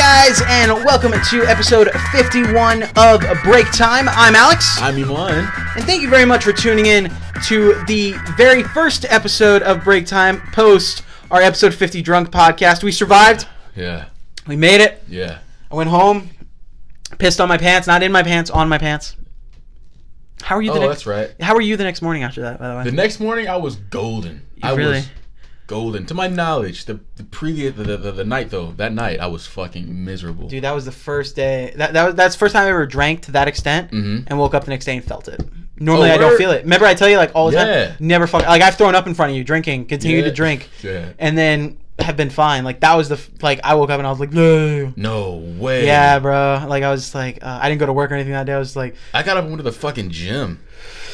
guys, and welcome to episode 51 of Break Time. I'm Alex. I'm Iman. And thank you very much for tuning in to the very first episode of Break Time post our episode 50 drunk podcast. We survived. Yeah. We made it. Yeah. I went home, pissed on my pants, not in my pants, on my pants. How are you? That's right. How were you the next morning after that, by the way? The next morning, I was golden. I was golden. To my knowledge, the night though, that night I was fucking miserable. Dude, that was the first day. That's the first time I ever drank to that extent, and woke up the next day and felt it. Normally, I don't feel it. Remember, I tell you like all the time, never I've thrown up in front of you drinking, continue to drink, and then have been fine. Like that was I woke up and I was like, no way. Yeah, bro. Like I was like, I didn't go to work or anything that day. I was like, I got up and went to the fucking gym.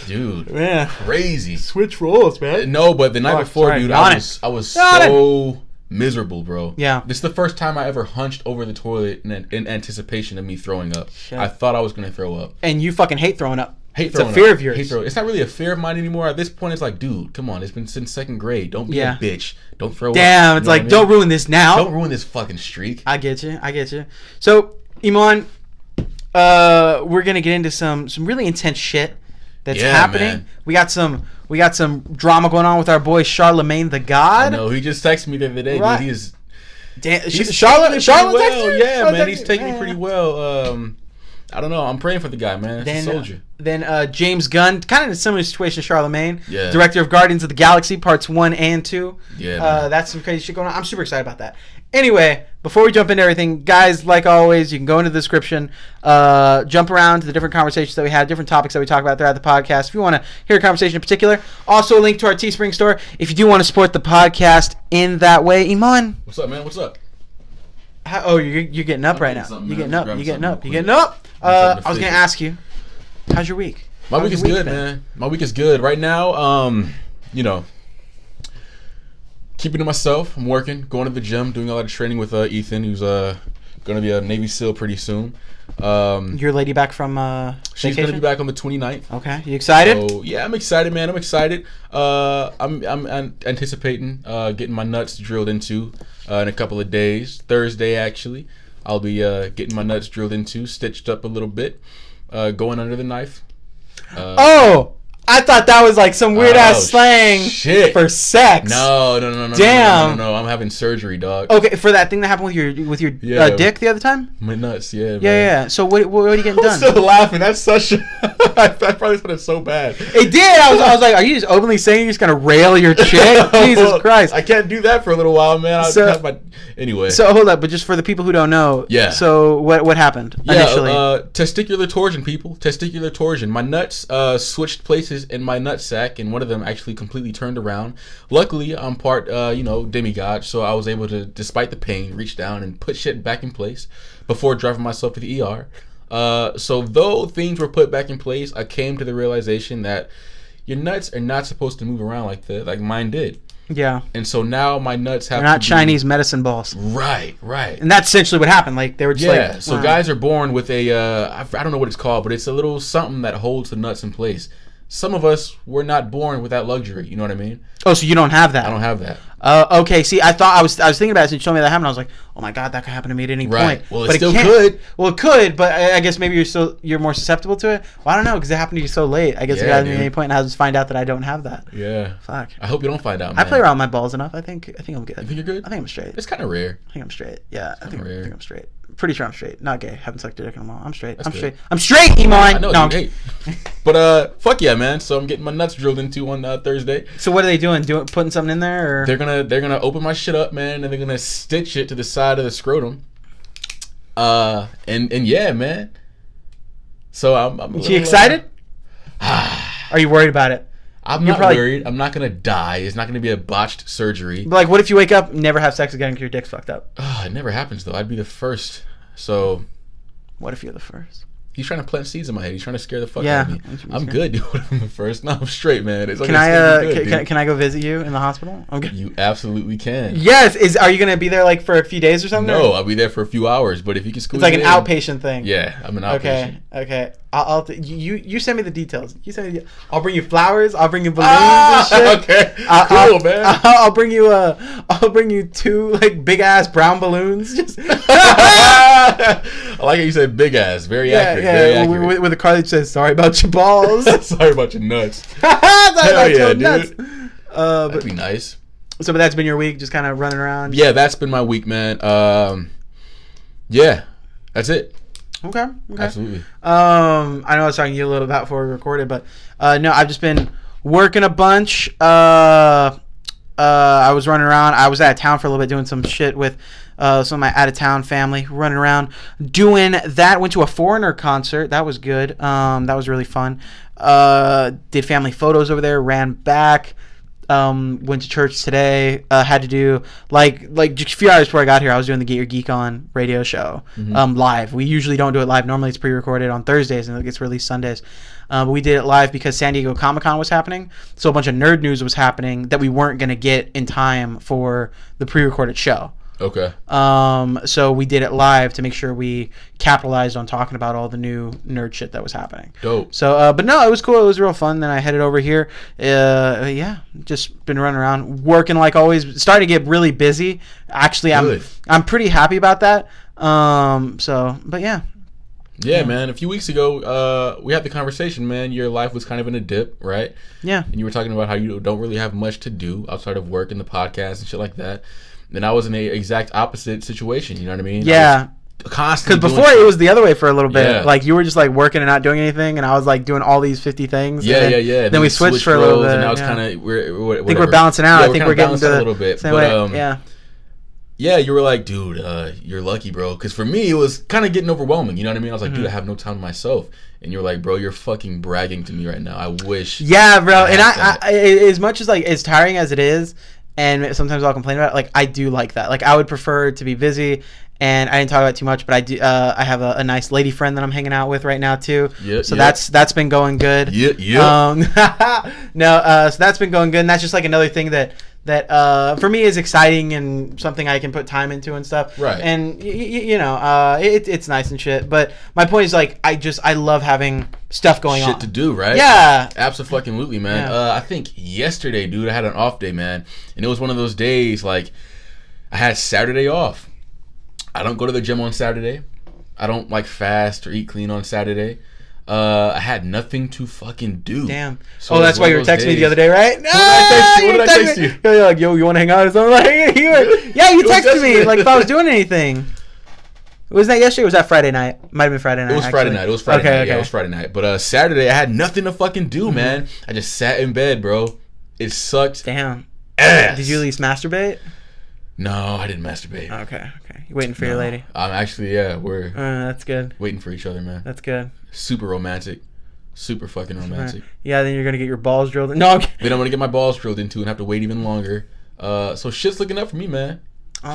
Dude, yeah, crazy. Switch roles, man. No, but the night before, dude, I was so miserable, bro. Yeah. This is the first time I ever hunched over the toilet in anticipation of me throwing up. Shit. I thought I was gonna throw up. And you fucking hate throwing up. It's a fear of yours. It's not really a fear of mine anymore. At this point, it's like, dude, come on. It's been since second grade. Don't be a bitch. Don't throw up. Damn, it's like, don't ruin this now. Don't ruin this fucking streak. I get you. So, Iman, we're gonna get into some really intense shit that's happening. Man. We got some drama going on with our boy Charlemagne the God. No, he just texted me the other day. Right. Dude, Charlotte well. Yeah, man, he's taking me pretty well. I don't know. I'm praying for the guy, man. It's a soldier. Then James Gunn, kind of in a similar situation to Charlemagne. Yeah. Director of Guardians of the Galaxy Parts 1 and 2. Yeah. That's some crazy shit going on. I'm super excited about that. Anyway, before we jump into everything, guys, like always, you can go into the description, jump around to the different conversations that we had, different topics that we talk about throughout the podcast. If you want to hear a conversation in particular, also a link to our Teespring store. If you do want to support the podcast in that way, Iman. What's up, man? What's up? You're getting up right now. You're getting up. I was gonna ask you, how's your week? My week is good, man. My week is good right now. Keeping to myself. I'm working, going to the gym, doing a lot of training with Ethan, who's gonna be a Navy SEAL pretty soon. Your lady back from she's vacation? gonna be back on the 29th. Okay, you excited? So yeah, I'm excited, man. I'm excited. I'm anticipating getting my nuts drilled into in a couple of days. Thursday, actually, I'll be getting my nuts drilled into, stitched up a little bit, going under the knife. I thought that was like some weird ass slang for sex. No. Damn. No. I'm having surgery, dog. Okay, for that thing that happened with your dick the other time? My nuts, yeah. Yeah. So what are you getting done? I'm still laughing. That's such I probably said it so bad. It did. I was like, are you just openly saying you're just gonna rail your chick? Jesus Christ. I can't do that for a little while, man. Anyway. So hold up, but just for the people who don't know. Yeah. So what happened initially? Testicular torsion, people. Testicular torsion. My nuts switched places in my nutsack, and one of them actually completely turned around. Luckily, I'm part demigod, so I was able to, despite the pain, reach down and put shit back in place before driving myself to the ER. So though things were put back in place, I came to the realization that your nuts are not supposed to move around like that, like mine did. Yeah. And so now my nuts have They're not Chinese medicine balls. Right. And that's essentially what happened. Like they were just so guys are born with a I don't know what it's called, but it's a little something that holds the nuts in place. Some of us were not born with that luxury. You know what I mean? Oh, so you don't have that? I don't have that. Okay. See, I was thinking about it since you told me that happened. I was like, oh my god, that could happen to me at any point. Well, it still could. Well, it could, but I guess maybe you're more susceptible to it. Well, I don't know because it happened to you so late. I guess it happened to me at any point, and I just find out that I don't have that. Yeah. Fuck. I hope you don't find out. Man. I play around with my balls enough. I think I'm good. You think you're good? I think I'm straight. It's kind of rare. I think I'm straight. Yeah, I think I'm straight. Pretty sure I'm straight. Not gay. Haven't sucked a dick in a while. I'm straight. That's I'm good. straight. I'm straight, Iman. I know. No, hey. But fuck yeah, man. So I'm getting my nuts drilled into on Thursday. So what are they doing? Putting something in there? Or? They're gonna open my shit up, man, and they're gonna stitch it to the side of the scrotum. And yeah, man. So I'm you excited? Are you worried about it? I'm not worried. I'm not gonna die. It's not gonna be a botched surgery. But like, what if you wake up, never have sex again because your dick's fucked up? It never happens though. I'd be the first. So, what if you're the first? He's trying to plant seeds in my head. He's trying to scare the fuck out of me. I'm good, dude. I'm first. No, I'm straight, man. It's can I go visit you in the hospital? Okay. You absolutely can. Yes. Are you gonna be there like for a few days or something? No, I'll be there for a few hours. But if you can squeeze it's like an outpatient thing. Yeah, I'm an outpatient. Okay. You send me the details. I'll bring you flowers. I'll bring you balloons and shit. Okay. Cool, man. I'll bring you 2 like big ass brown balloons. Just I like how you said big ass. Very accurate. Very accurate. With a car that says "Sorry about your balls." Sorry about your nuts. Hell yeah, dude. Nuts. That'd be nice. So, but that's been your week, just kind of running around. Yeah, that's been my week, man. Yeah, that's it. Okay. Absolutely. I know I was talking to you a little about before we recorded, but no, I've just been working a bunch. I was running around. I was out of town for a little bit doing some shit with some of my out of town family, running around doing that. Went to a Foreigner concert. That was good. That was really fun. Did family photos over there. Ran back. Went to church today. Had to do like just a few hours before I got here. I was doing the Get Your Geek On radio show live. We usually don't do it live. Normally it's pre-recorded on Thursdays and it gets released Sundays. But we did it live because San Diego Comic-Con was happening, so a bunch of nerd news was happening that we weren't gonna get in time for the pre-recorded show. Okay. So we did it live to make sure we capitalized on talking about all the new nerd shit that was happening. Dope. So, but no, it was cool. It was real fun. Then I headed over here. Yeah, just been running around, working like always. Starting to get really busy. Actually, I'm pretty happy about that. So, but yeah. Yeah, man. A few weeks ago, we had the conversation, man. Your life was kind of in a dip, right? Yeah. And you were talking about how you don't really have much to do outside of work and the podcast and shit like that. And I was in the exact opposite situation. You know what I mean? Yeah. Constantly. Because before it was the other way for a little bit. Yeah. Like you were just like working and not doing anything, and I was like doing all these 50 things. Yeah. Then we switched for a little bit. And now it's kind of I think we're balancing out. Yeah, I think we're getting to a little bit. Same way. Yeah. Yeah, you were like, dude, you're lucky, bro. Because for me, it was kind of getting overwhelming. You know what I mean? I was like, dude, I have no time to myself. And you're like, bro, you're fucking bragging to me right now. I wish. Yeah, bro. And I as much as like as tiring as it is, and sometimes I'll complain about it, like I do like that. Like I would prefer to be busy, and I didn't talk about it too much, but I do. I have a nice lady friend that I'm hanging out with right now too. Yeah. So that's been going good. Yeah. So that's been going good, and that's just like another thing that for me is exciting and something I can put time into and stuff. Right. And it's nice and shit. But my point is like I love having stuff going on. Shit to do, right? Yeah. Absolutely, man. Yeah. I think yesterday, dude, I had an off day, man, and it was one of those days like I had Saturday off. I don't go to the gym on Saturday. I don't like fast or eat clean on Saturday. I had nothing to fucking do. Damn. So that's why you were texting me the other day, right? What did I text you? You're like, yo, you want to hang out or something? Like, you texted me like if I was doing anything. Was that yesterday or was that Friday night? Might have been Friday night. It was Friday night. Okay. Yeah, it was Friday night. But Saturday, I had nothing to fucking do, man. I just sat in bed, bro. It sucked. Damn. Ass. Did you at least masturbate? No, I didn't masturbate. Okay. You waiting for your lady? I'm actually, we're that's good. Waiting for each other, man. That's good. Super romantic. Super fucking romantic. Right. Yeah, then you're going to get your balls drilled in. No, then I'm going to get my balls drilled into and have to wait even longer. So shit's looking up for me, man.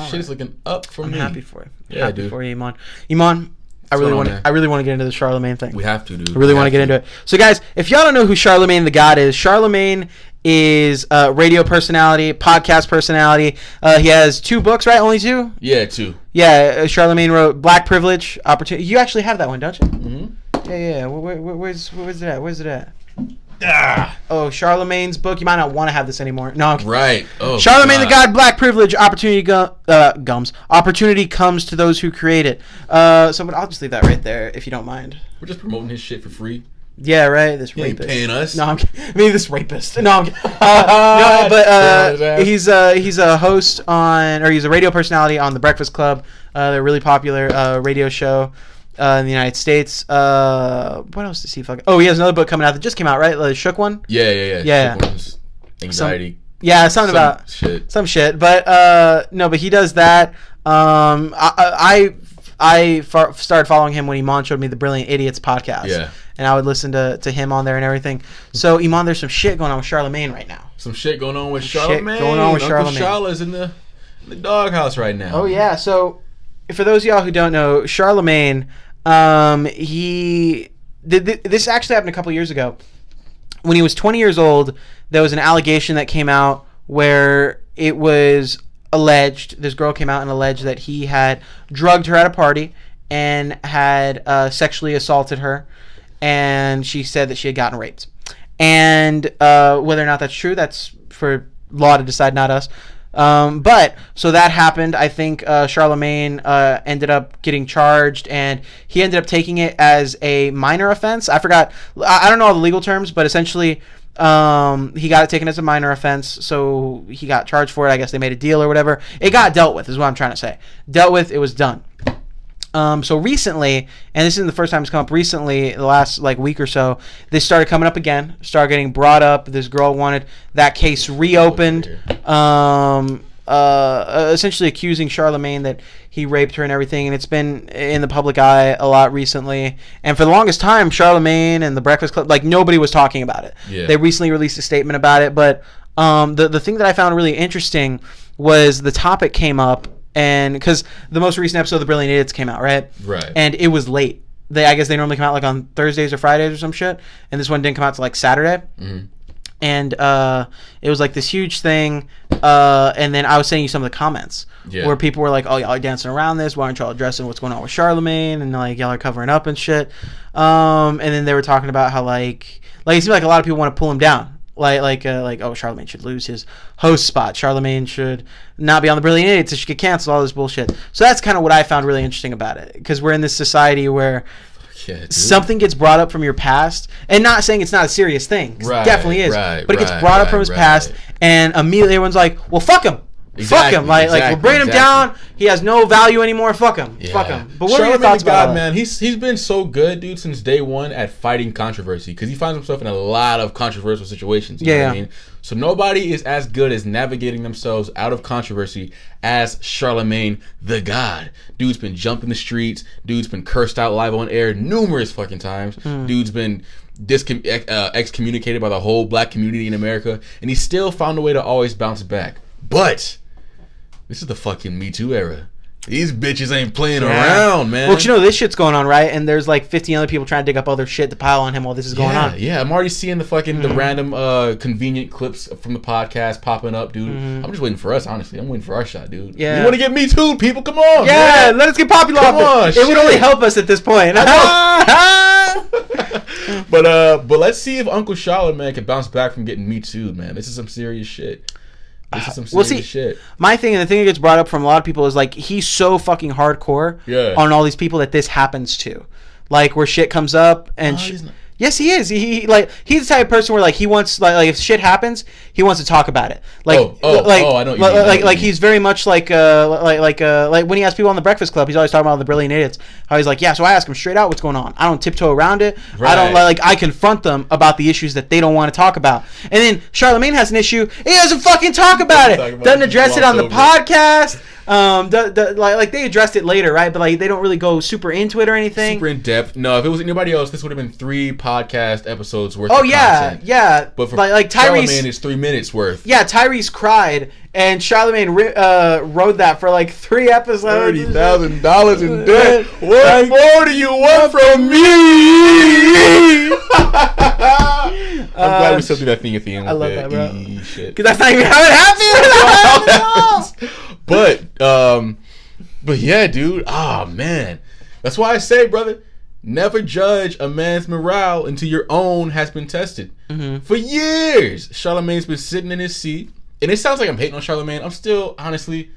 Shit's looking up for me. I'm happy for you. Yeah, happy dude. for you, Iman. Iman, I really want to get into the Charlemagne thing. We have to, dude. I really want to get into it. So, guys, if y'all don't know who Charlemagne the God is, Charlemagne is a radio personality, podcast personality. He has 2 books, right? Only 2? Yeah, 2. Yeah, Charlemagne wrote Black Privilege, Opportunity. You actually have that one, don't you? Mm-hmm. Yeah. Where's it at? Where's it at? Oh, Charlemagne's book. You might not want to have this anymore. No. Right. Oh. Charlemagne the God, Black Privilege, Opportunity Opportunity comes to those who create it. But I'll just leave that right there if you don't mind. We're just promoting his shit for free. Yeah, right. This rapist. Ain't paying us. No, I'm kidding. I mean, this rapist. No, I'm kidding. No, but he's a host on, or he's a radio personality on The Breakfast Club. They're a really popular radio show in the United States. What else does he fucking? Oh, he has another book coming out that just came out, right? The Shook one. Yeah. Shook one's anxiety. Something about some shit. But no, but he does that. I started following him when Iman showed me the Brilliant Idiots podcast. Yeah. And I would listen to him on there and everything. So, Iman, there's some shit going on with Charlemagne right now. Some shit going on with Charlemagne. Uncle Charlemagne is in the doghouse right now. Oh, yeah. So, for those of y'all who don't know, Charlemagne This actually happened a couple years ago. When he was 20 years old, there was an allegation that came out where it was alleged, this girl came out and alleged that he had drugged her at a party and had sexually assaulted her, and she said that she had gotten raped. And whether or not that's true, that's for law to decide, not us. But so that happened. I think Charlemagne ended up getting charged, and he ended up taking it as a minor offense. I forgot. I don't know all the legal terms, but essentially he got it taken as a minor offense, so he got charged for it. I guess they made a deal or whatever. It got dealt with, is what I'm trying to say. Dealt with, it was done. So recently, and this isn't the first time it's come up recently, the last week or so, this started coming up again, started getting brought up. This girl wanted that case reopened, essentially accusing Charlemagne that he raped her and everything, and it's been in the public eye a lot recently. And for the longest time, Charlemagne and the Breakfast Club, nobody was talking about it. Yeah. They recently released a statement about it, but the thing that I found really interesting was the topic came up. And because the most recent episode of The Brilliant Idiots came out, right? Right. And it was late. I guess they normally come out on Thursdays or Fridays or some shit. And this one didn't come out till Saturday. Mm-hmm. And it was this huge thing. And then I was sending you some of the comments where people were like, "Oh, y'all are dancing around this. Why aren't y'all addressing what's going on with Charlemagne?" And y'all are covering up and shit. And then they were talking about how it seemed like a lot of people want to pull him down. Oh, Charlemagne should lose his host spot. Charlemagne should not be on The Brilliant Idiots. It should get canceled, all this bullshit. So that's kind of what I found really interesting about it. Because we're in this society where something gets brought up from your past. And not saying it's not a serious thing. Right, it definitely is. But it gets brought up from his past. And immediately everyone's like, well, fuck him. Exactly, fuck him. We're bringing him down. He has no value anymore. Fuck him. Yeah. Fuck him. But what are your thoughts about man? He's been so good, dude, since day one at fighting controversy, because he finds himself in a lot of controversial situations. You know what I mean? So nobody is as good as navigating themselves out of controversy as Charlemagne the God. Dude's been jumped in the streets. Dude's been cursed out live on air numerous fucking times. Dude's been excommunicated by the whole black community in America, and he still found a way to always bounce back. But this is the fucking Me Too era. These bitches ain't playing around, man. Well, this shit's going on, right? And there's 15 other people trying to dig up other shit to pile on him while this is going on. Yeah, I'm already seeing the fucking the random convenient clips from the podcast popping up, dude. I'm just waiting for us, honestly. I'm waiting for our shot, dude. Yeah. You want to get Me Too, people? Come on. Yeah, man. Let us get popular off it. It would only help us at this point. But let's see if Uncle Charlemagne can bounce back from getting Me Too, man. This is some serious shit. This is some serious shit. My thing, and the thing that gets brought up from a lot of people is he's so fucking hardcore on all these people that this happens to. Where shit comes up and yes, he is. He's the type of person where he wants if shit happens, he wants to talk about it. I know what you mean. He's very much like when he has people on the Breakfast Club, he's always talking about the Brilliant Idiots. How he's so I ask him straight out what's going on. I don't tiptoe around it. Right. I don't I confront them about the issues that they don't want to talk about. And then Charlemagne has an issue, he doesn't fucking talk about it. Doesn't address it on the podcast. They addressed it later, right? But they don't really go super into it or anything. Super in depth. No, if it was anybody else, this would have been 3 podcast episodes worth of content. Yeah. But for Charlemagne, it's 3 minutes worth. Yeah, Tyrese cried, and Charlemagne wrote that for 3 episodes. $30,000 in debt. What more do you want from me? I'm glad we still do that thing at the end. I love that, bro. Because that's not even how it happened. But yeah, dude. Oh man, that's why I say, brother, never judge a man's morale until your own has been tested. For years, Charlemagne's been sitting in his seat, and it sounds like I'm hating on Charlemagne. I'm still, honestly,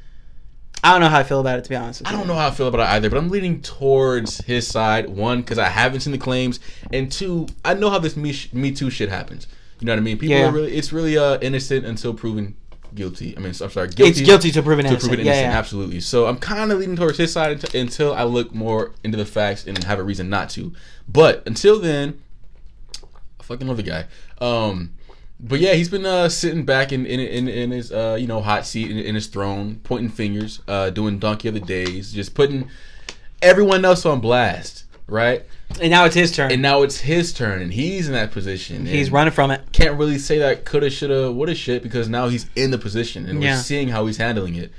I don't know how I feel about it, to be honest with you. I don't know how I feel about it either, but I'm leaning towards his side. 1, because I haven't seen the claims, and 2, I know how this Me Too shit happens. You know what I mean? People are really, it's really innocent until proven guilty. I mean, I'm sorry, guilty. It's guilty to proven innocent. Absolutely. So I'm kind of leaning towards his side until I look more into the facts and have a reason not to. But until then, I fucking love the guy. But yeah, he's been sitting back in his hot seat in his throne, pointing fingers, doing Donkey of the Days, just putting everyone else on blast, right? And now it's his turn. And he's in that position. He's running from it. Can't really say that coulda, shoulda, woulda shit, because now he's in the position and we're seeing how he's handling it.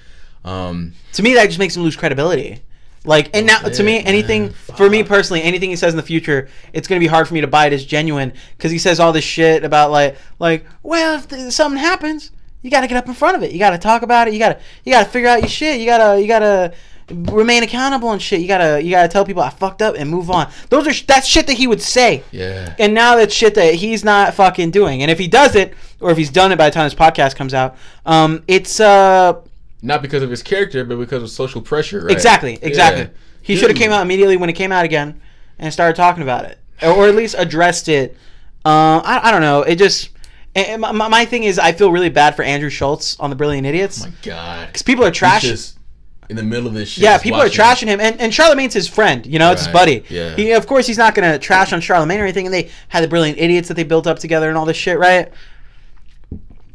To me, that just makes him lose credibility. Like, and now to me, anything for me personally, anything he says in the future, it's gonna be hard for me to buy it as genuine because he says all this shit about like, well, if something happens, you gotta get up in front of it. You gotta talk about it. You gotta figure out your shit. You gotta remain accountable and shit. You gotta tell people I fucked up and move on. That's shit that he would say. Yeah. And now that's shit that he's not fucking doing. And if he does it, or if he's done it by the time this podcast comes out, it's not because of his character, but because of social pressure, right? Exactly. Yeah. He should have came out immediately when it came out again and started talking about it. Or at least addressed it. I don't know. It just... My thing is I feel really bad for Andrew Schultz on The Brilliant Idiots. Oh my God. Because people are trashing... He's just in the middle of this shit. Yeah, people are trashing him. And Charlemagne's his friend. You know, it's his buddy. Yeah. Of course, he's not going to trash on Charlemagne or anything. And they had The Brilliant Idiots that they built up together and all this shit, right?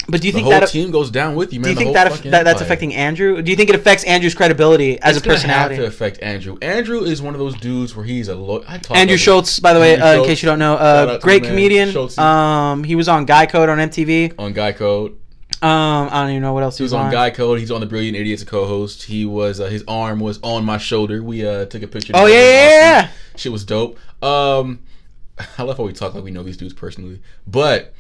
But do you think the whole team goes down with you, man? Do you think that's affecting Andrew? Do you think it affects Andrew's credibility as a personality? It's gonna have to affect Andrew. Andrew is one of those dudes where he's Andrew Schultz, by the way, in case you don't know, great comedian. He was on Guy Code on MTV. On Guy Code. I don't even know what else he was on. Guy Code. He's on The Brilliant Idiots, a co-host. He was his arm was on my shoulder. We took a picture. Oh yeah. Shit was dope. I love how we talk like we know these dudes personally, but.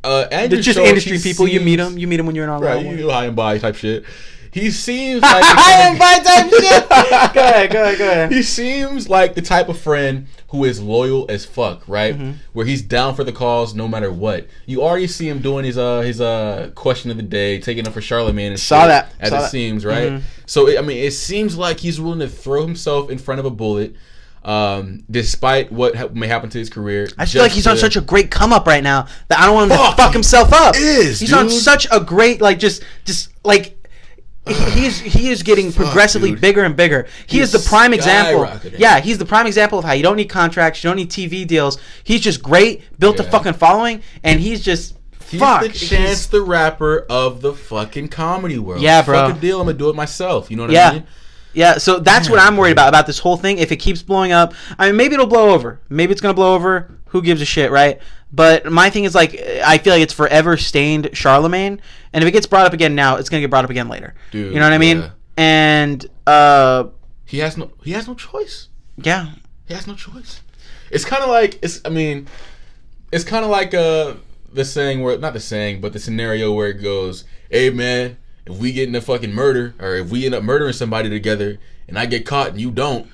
Andrew just Schultz, industry people. You meet them when you're in online. Right, you high and by type shit. He seems like high and by type shit. Go ahead. He seems like the type of friend who is loyal as fuck, right? Mm-hmm. Where he's down for the cause no matter what. You already see him doing his question of the day, taking up for Charlemagne and saw that as it seems, right? Mm-hmm. So it seems like he's willing to throw himself in front of a bullet. Despite what may happen to his career, I feel like he's on such a great come up right now that I don't want him to fuck himself up. He's on such a great he is getting progressively bigger and bigger. He is the prime example. Yeah, he's the prime example of how you don't need contracts, you don't need TV deals. He's just great, built a fucking following, and he's the Chance the Rapper of the fucking comedy world. Yeah, bro. Fuck a deal, I'm gonna do it myself. You know what I mean? Yeah, so that's what I'm worried about this whole thing. If it keeps blowing up, I mean, maybe it'll blow over. Maybe it's going to blow over. Who gives a shit, right? But my thing is, I feel like it's forever stained Charlemagne. And if it gets brought up again now, it's going to get brought up again later. Dude, you know what I mean? And he has no choice. Yeah. He has no choice. It's kind of like, the saying where, not the saying, but the scenario where it goes, hey, man, if we get in a fucking murder, or if we end up murdering somebody together, and I get caught and you don't,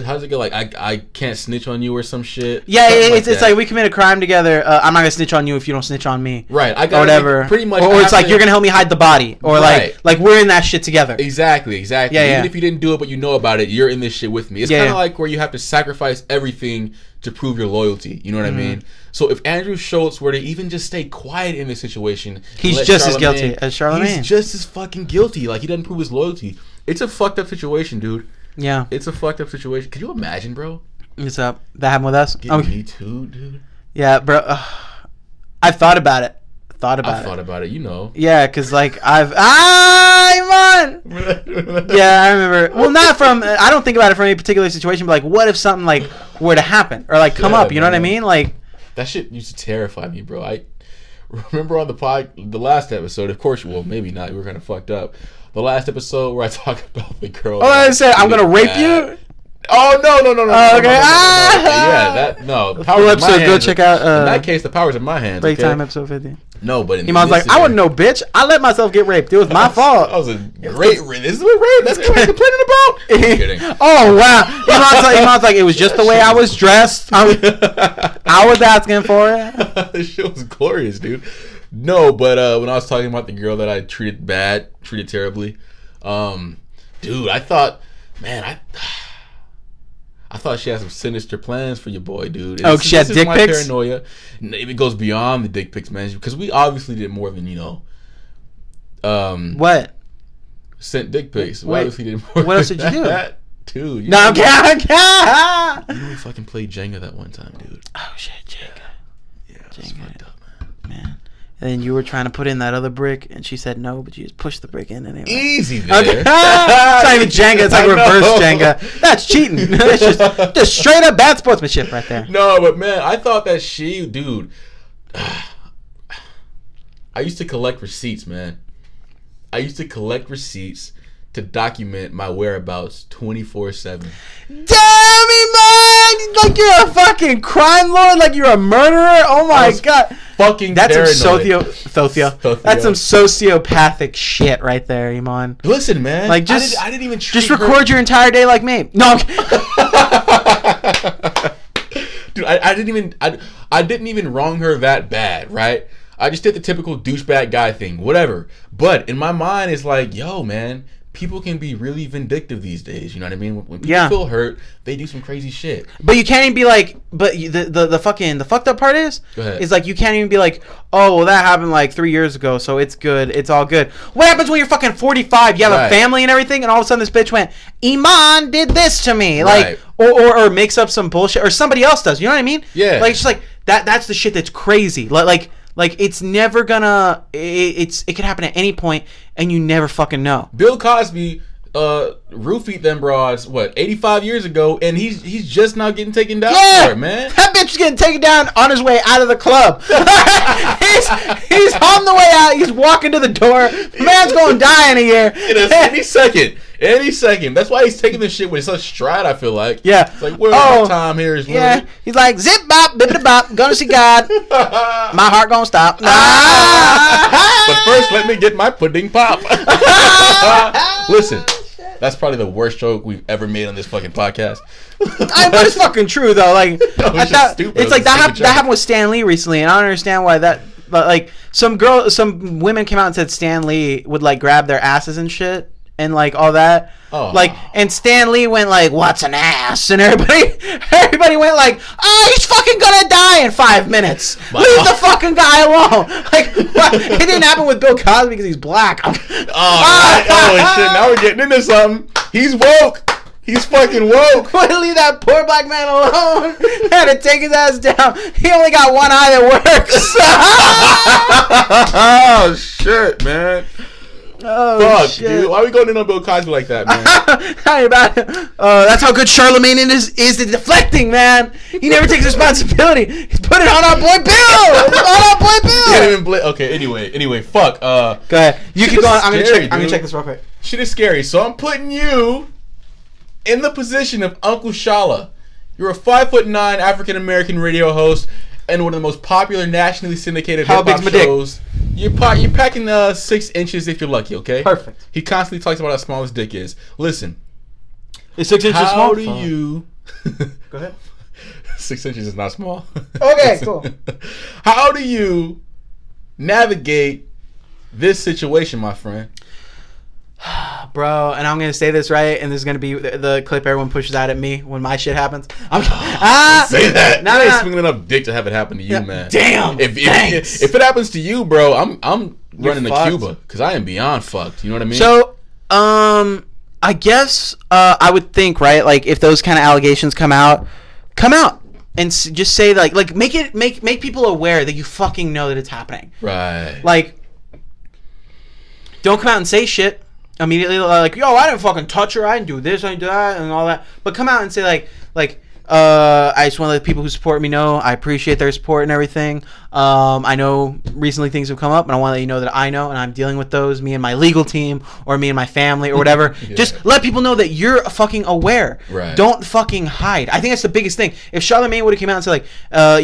how's it go? Like I can't snitch on you or some shit. Yeah, it's like we commit a crime together. I'm not gonna snitch on you if you don't snitch on me. Right. I got or whatever. Pretty much. Or it's like you're gonna help me hide the body, or like we're in that shit together. Exactly. Yeah, Even if you didn't do it, but you know about it, you're in this shit with me. It's kind of like where you have to sacrifice everything to prove your loyalty. You know what I mean? So if Andrew Schultz were to even just stay quiet in this situation, he's just as guilty as Charlemagne. He's just as fucking guilty. Like, he doesn't prove his loyalty. It's a fucked up situation, dude. Yeah. It's a fucked up situation. Can you imagine, bro? What's up? That happened with us? Me too, dude. Yeah, bro. I've thought about it. I've thought about it, you know. Yeah, because Iman! Yeah, I remember. Well, not from, I don't think about it from any particular situation, but what if something were to happen or come up, you know what I mean? That shit used to terrify me, bro. I remember on the last episode, of course, well, maybe not, we were kind of fucked up. The last episode where I talk about the girl. Oh, I said, I'm going to rape you? Oh, no. Oh, okay. The full episode, go check out. In that case, the power's in my hands. Break time, episode 50. No, but Iman's like, I wouldn't know, bitch. I let myself get raped. It was my fault. That was a great rape. This is what rape. That's what I'm complaining about. I'm kidding. Oh, wow. Iman's like, it was just the way I was dressed. I was asking for it. This shit was glorious, dude. No, but when I was talking about the girl that I treated terribly, dude, I thought she had some sinister plans for your boy, dude. She had dick pics? Paranoia. It goes beyond the dick pics, man, because we obviously did more than, what? Sent dick pics. We Wait, obviously did more. What else did you do? That, dude. No, I'm kidding. We fucking played Jenga that one time, dude. Oh, shit, Jenga. Yeah, it was fucked up, man. And then you were trying to put in that other brick, and she said no, but you just pushed the brick in anyway. Easy there. Okay. It's not even Jenga. It's like reverse Jenga. That's cheating. It's just straight up bad sportsmanship right there. No, but man, I thought that dude. I used to collect receipts, man. I used to collect receipts to document my whereabouts 24/7. Damn it, man! Like you're a fucking crime lord, like you're a murderer. Oh my god! Fucking that's paranoid. That's some sociopathic shit right there, Iman. Listen, man. Like just I didn't even just record your entire day like me. No. Dude, I didn't even wrong her that bad, right? I just did the typical douchebag guy thing, whatever. But in my mind, it's like, yo, man, people can be really vindictive these days. You know what I mean? When people feel hurt, they do some crazy shit. But you can't even be like, but the fucked up part is like you can't even be like, oh, well, that happened like 3 years ago, so it's good, it's all good. What happens when you're fucking 45? You have a family and everything, and all of a sudden this bitch went, Iman did this to me, like, or makes up some bullshit, or somebody else does. You know what I mean? Yeah. Like it's just like that. That's the shit that's crazy. Like it's never gonna. It could happen at any point, and you never fucking know. Bill Cosby roofied them broads 85 years ago, and he's just now getting taken down for it, man. That bitch is getting taken down on his way out of the club. he's on the way out. He's walking to the door. The man's going to die in a year. Any second. That's why he's taking this shit with such stride, I feel like. Yeah. It's like, my time here is limited. Yeah. He's like, zip bop, bippity bop, gonna see God. My heart gonna stop. But first, let me get my pudding pop. Listen, that's probably the worst joke we've ever made on this fucking podcast. But it's fucking true, though. Like, it's like that happened with Stan Lee recently, and I don't understand why that. But like, some women came out and said Stan Lee would like grab their asses and shit. And like all that, and Stan Lee went like, "What's an ass?" And everybody went like, "Oh, he's fucking gonna die in 5 minutes. Leave the fucking guy alone." Like, it didn't happen with Bill Cosby because he's black. Oh shit! Now we're getting into something. He's woke. He's fucking woke. Way to leave that poor black man alone. Had to take his ass down. He only got one eye that works. Oh shit, man. Oh, fuck, shit. dude. Why are we going in on Bill Cosby like that, man? That's how good Charlemagne is at deflecting, man. He never takes responsibility. He's putting it on our boy Bill. Okay, anyway, fuck. Go ahead. You keep going. I'm gonna check this real quick. Shit is scary. So I'm putting you in the position of Uncle Shala. You're a 5'9" African American radio host and one of the most popular nationally syndicated hip hop shows. You're packing 6 inches if you're lucky, okay? Perfect. He constantly talks about how small his dick is. Listen. Is 6 inches small? How do you... Go ahead. 6 inches is not small. Okay, cool. How do you navigate this situation, my friend? Bro, and I'm gonna say this right, and this is gonna be the clip everyone pushes out at me when my shit happens. Say that. No, ain't swinging enough dick to have it happen to you, man. Damn. If it happens to you, bro, I'm running to Cuba because I am beyond fucked. You know what I mean? So, I guess I would think, right, like if those kind of allegations come out, and just say like make people aware that you fucking know that it's happening. Right. Like, don't come out and say shit immediately, like, yo, I didn't fucking touch her, I didn't do this, I didn't do that, and all that. But come out and say like I just want to let the people who support me know I appreciate their support and everything. I know recently things have come up, and I want to let you know that I know, and I'm dealing with those, me and my legal team, or me and my family, or whatever. Yeah. Just let people know that you're fucking aware. Right. Don't fucking hide. I think that's the biggest thing. If Charlemagne would have came out and said, like,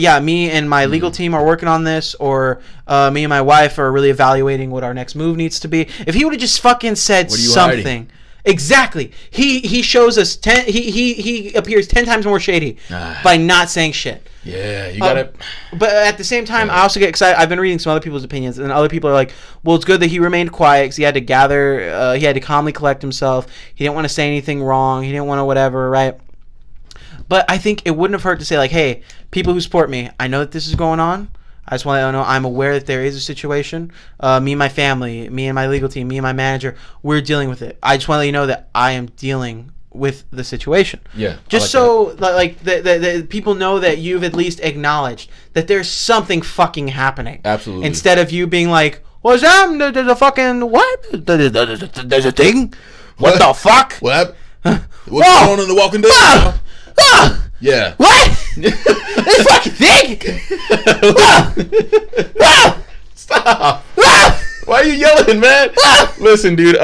yeah, me and my legal team are working on this, or me and my wife are really evaluating what our next move needs to be. If he would have just fucking said something. Hiding? Exactly. He shows us he appears 10 times more shady by not saying shit. Yeah, you gotta. But at the same time, I also get excited. I've been reading some other people's opinions, and other people are like, "Well, it's good that he remained quiet because he had to gather. He had to calmly collect himself. He didn't want to say anything wrong. He didn't want to whatever, right?" But I think it wouldn't have hurt to say like, "Hey, people who support me, I know that this is going on. I just want to know I'm aware that there is a situation. Me and my family, me and my legal team, me and my manager, we're dealing with it. I just want to let you know that I am dealing with the situation." Yeah. Just so like the people know that you've at least acknowledged that there's something fucking happening. Absolutely. Instead of you being like, "What's that? There's a fucking what? There's a thing? What the fuck? What? What's going on in The Walking Dead?" Yeah. What? This fucking thing? Stop. Why are you yelling, man? Listen, dude.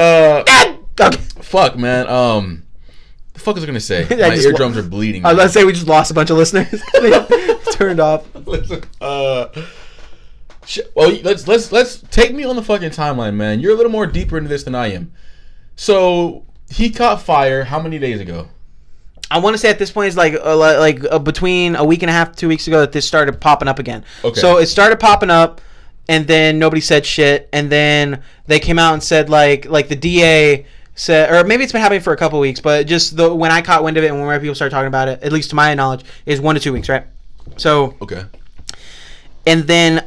fuck, man. The fuck was I gonna say? My eardrums are bleeding. I was about to say we just lost a bunch of listeners. Turned off. Well, let's take me on the fucking timeline, man. You're a little more deeper into this than I am. So he caught fire how many days ago? I want to say at this point it's like between a week and a half, 2 weeks ago that this started popping up again. Okay. So it started popping up, and then nobody said shit, and then they came out and said like the DA said, or maybe it's been happening for a couple of weeks, but just when I caught wind of it and when people started talking about it, at least to my knowledge, is 1 to 2 weeks, right? So okay. And then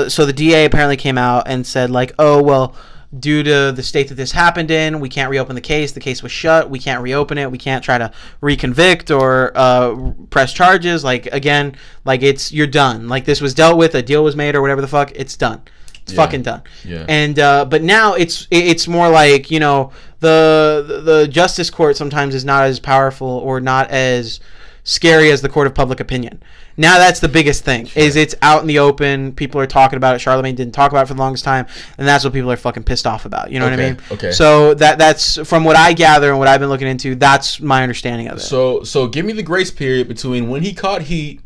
so the DA apparently came out and said like, oh well, due to the state that this happened in, we can't reopen the case. The case was shut. We can't reopen it. We can't try to reconvict or press charges. Like, again, like you're done. Like, this was dealt with. A deal was made or whatever the fuck. It's done. It's fucking done. Yeah. And but now it's more like, the justice court sometimes is not as powerful or not as scary as the court of public opinion. Now that's the biggest thing, is it's out in the open. People are talking about it. Charlemagne didn't talk about it for the longest time, and that's what people are fucking pissed off about. You know what I mean? Okay. So that's from what I gather and what I've been looking into. That's my understanding of it. So give me the grace period between when he caught heat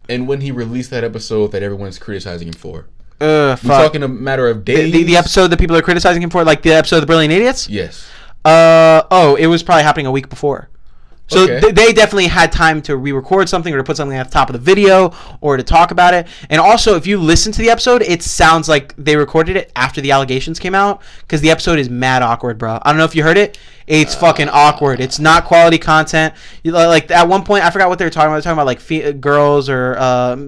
and when he released that episode that everyone's criticizing him for. We're talking a matter of days. The episode that people are criticizing him for, like the episode of The Brilliant Idiots. Yes. It was probably happening a week before. So okay. They definitely had time to re-record something or to put something at the top of the video or to talk about it. And also, if you listen to the episode, it sounds like they recorded it after the allegations came out, because the episode is mad awkward, bro. I don't know if you heard it. It's fucking awkward. It's not quality content. Like, at one point, I forgot what they were talking about. They were talking about, like, girls or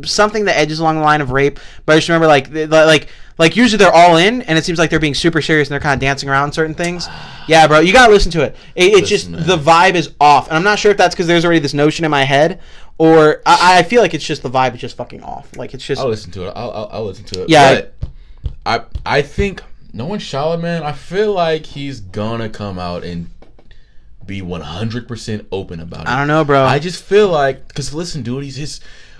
something that edges along the line of rape. But I just remember, like usually they're all in, and it seems like they're being super serious and they're kind of dancing around certain things. Yeah, bro, you gotta listen to it. It's just, man, the vibe is off. And I'm not sure if that's because there's already this notion in my head, or I feel like it's just the vibe is just fucking off. Like, it's just... I'll listen to it. I'll listen to it. Yeah. But I think, knowing Charlemagne, I feel like he's gonna come out and be 100% open about it. I don't know, bro. I just feel like... Because, listen, dude,